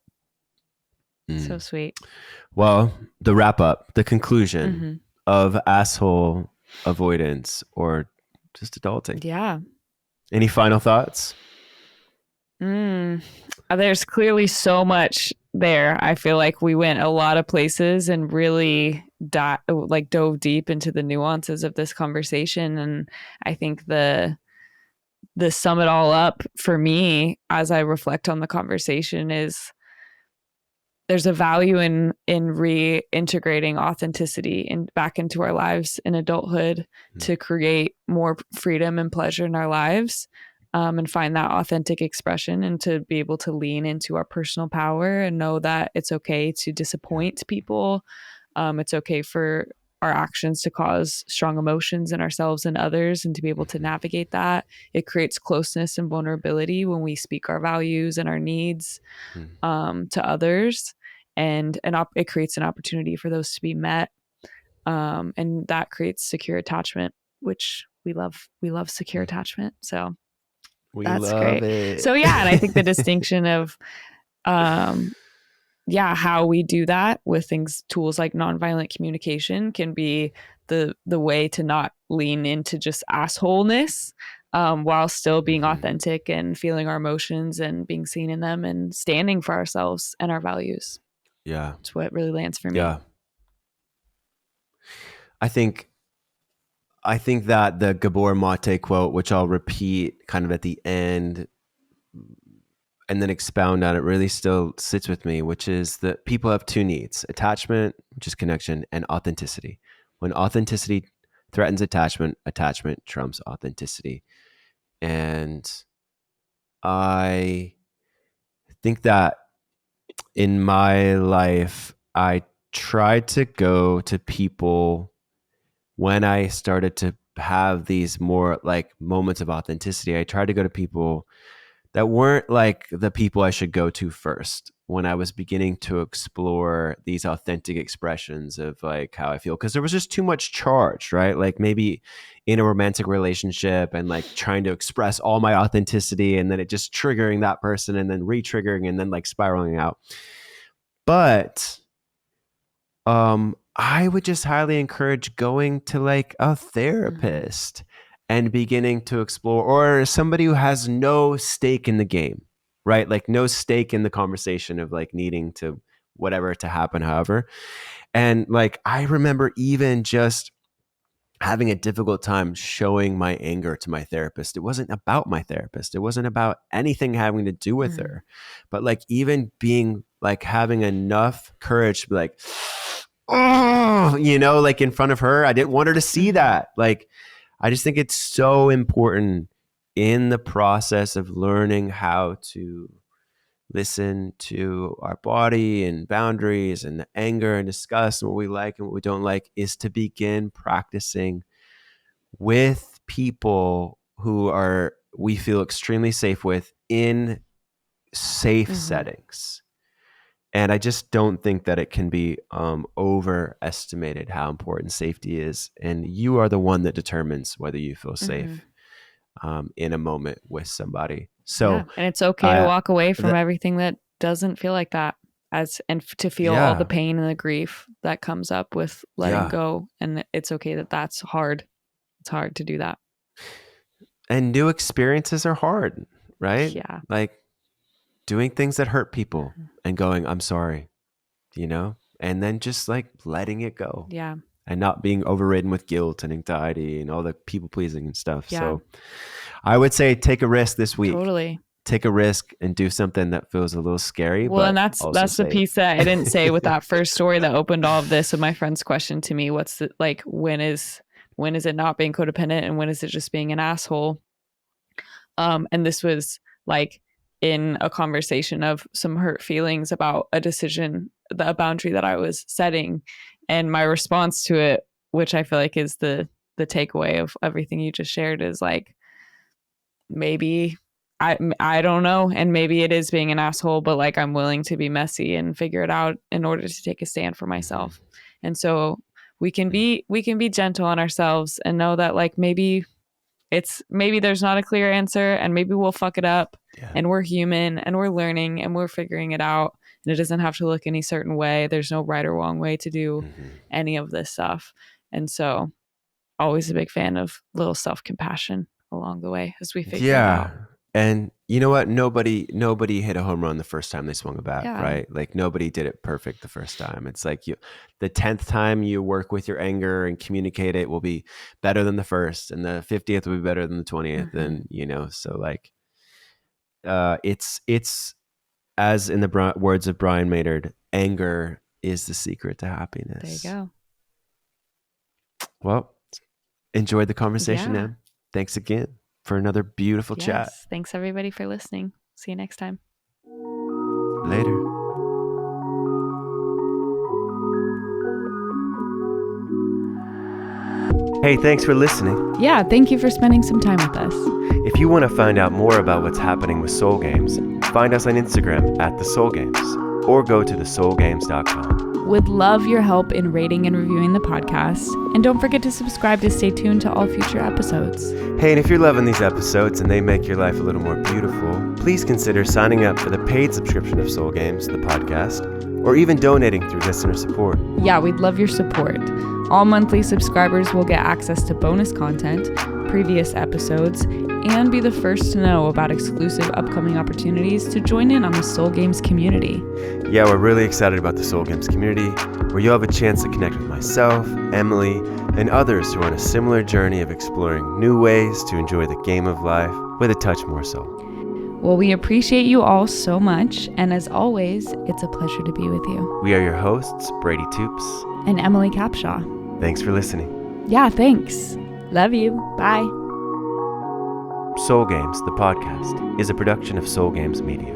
So sweet. Well, the wrap up, the conclusion of asshole avoidance or just adulting. Yeah. Any final thoughts? There's clearly so much there. I feel like we went a lot of places and really dove deep into the nuances of this conversation. And I think the sum it all up for me as I reflect on the conversation is there's a value in reintegrating authenticity back into our lives in adulthood to create more freedom and pleasure in our lives, and find that authentic expression, and to be able to lean into our personal power and know that it's okay to disappoint people. It's okay for our actions to cause strong emotions in ourselves and others, and to be able to navigate that. It creates closeness and vulnerability when we speak our values and our needs to others, and it creates an opportunity for those to be met, and that creates secure attachment, which we love. We love secure attachment, so that's great. It. So yeah, and I think the distinction of how we do that with tools like nonviolent communication can be the way to not lean into just assholeness, while still being authentic and feeling our emotions and being seen in them and standing for ourselves and our values. Yeah. It's what really lands for me. Yeah. I think that the Gabor Maté quote, which I'll repeat kind of at the end and then expound on it, really still sits with me, which is that people have two needs: attachment, which is connection, and authenticity. When authenticity threatens attachment, attachment trumps authenticity. And I think that in my life, I tried to go to people when I started to have these more like moments of authenticity. I tried to go to people that weren't like the people I should go to first when I was beginning to explore these authentic expressions of like how I feel. Cause there was just too much charge, right? Like maybe in a romantic relationship and like trying to express all my authenticity and then it just triggering that person and then re-triggering and then like spiraling out. But I would just highly encourage going to like a therapist and beginning to explore, or somebody who has no stake in the game, right? Like no stake in the conversation of like needing to whatever to happen, however. And like, I remember even just having a difficult time showing my anger to my therapist. It wasn't about my therapist. It wasn't about anything having to do with her, but like even being like having enough courage to be like, oh, you know, like in front of her, I didn't want her to see that. Like, I just think it's so important in the process of learning how to listen to our body and boundaries and the anger and discuss and what we like and what we don't like, is to begin practicing with people who we feel extremely safe with in safe settings. And I just don't think that it can be overestimated how important safety is. And you are the one that determines whether you feel safe in a moment with somebody. So, and it's okay to walk away from everything that doesn't feel like that, and to feel all the pain and the grief that comes up with letting go. And it's okay that that's hard. It's hard to do that. And new experiences are hard, right? Yeah. Like doing things that hurt people and going, I'm sorry, you know, and then just like letting it go. Yeah. And not being overridden with guilt and anxiety and all the people pleasing and stuff. Yeah. So I would say take a risk this week. Totally. Take a risk and do something that feels a little scary. Well, but and that's the piece that I didn't say with that first story that opened all of this. With my friend's question to me, what's the, like, when is it not being codependent and when is it just being an asshole? And this was like in a conversation of some hurt feelings about a decision, a boundary that I was setting. And my response to it, which I feel like is the takeaway of everything you just shared, is like, maybe I don't know, and maybe it is being an asshole, but like I'm willing to be messy and figure it out in order to take a stand for myself. And so we can be gentle on ourselves and know that like maybe there's not a clear answer and maybe we'll fuck it up, and we're human and we're learning and we're figuring it out. And it doesn't have to look any certain way. There's no right or wrong way to do any of this stuff. And so always a big fan of little self-compassion along the way as we figure it out. And you know what? Nobody hit a home run the first time they swung a bat, Yeah. right? Like nobody did it perfect the first time. It's like the 10th time you work with your anger and communicate it will be better than the first, and the 50th will be better than the 20th. And so like, it's as in the words of Brian Maynard, anger is the secret to happiness. There you go. Well, enjoyed the conversation, Yeah. Em. Thanks again for another beautiful chat. Thanks everybody for listening. See you next time. Later. Hey, thanks for listening. Yeah, thank you for spending some time with us. If you want to find out more about what's happening with Soul Games, find us on Instagram @thesoulgames or go to thesoulgames.com. Would love your help in rating and reviewing the podcast. And don't forget to subscribe to stay tuned to all future episodes. Hey, and if you're loving these episodes and they make your life a little more beautiful, please consider signing up for the paid subscription of Soul Games, the podcast, or even donating through listener support. Yeah, we'd love your support. All monthly subscribers will get access to bonus content, previous episodes, and be the first to know about exclusive upcoming opportunities to join in on the Soul Games community. Yeah, we're really excited about the Soul Games community, where you'll have a chance to connect with myself, Emily, and others who are on a similar journey of exploring new ways to enjoy the game of life with a touch more soul. Well, we appreciate you all so much, and as always, it's a pleasure to be with you. We are your hosts, Brady Toops and Emily Capshaw. Thanks for listening. Yeah, thanks. Love you. Bye. Soul Games, the podcast, is a production of Soul Games Media.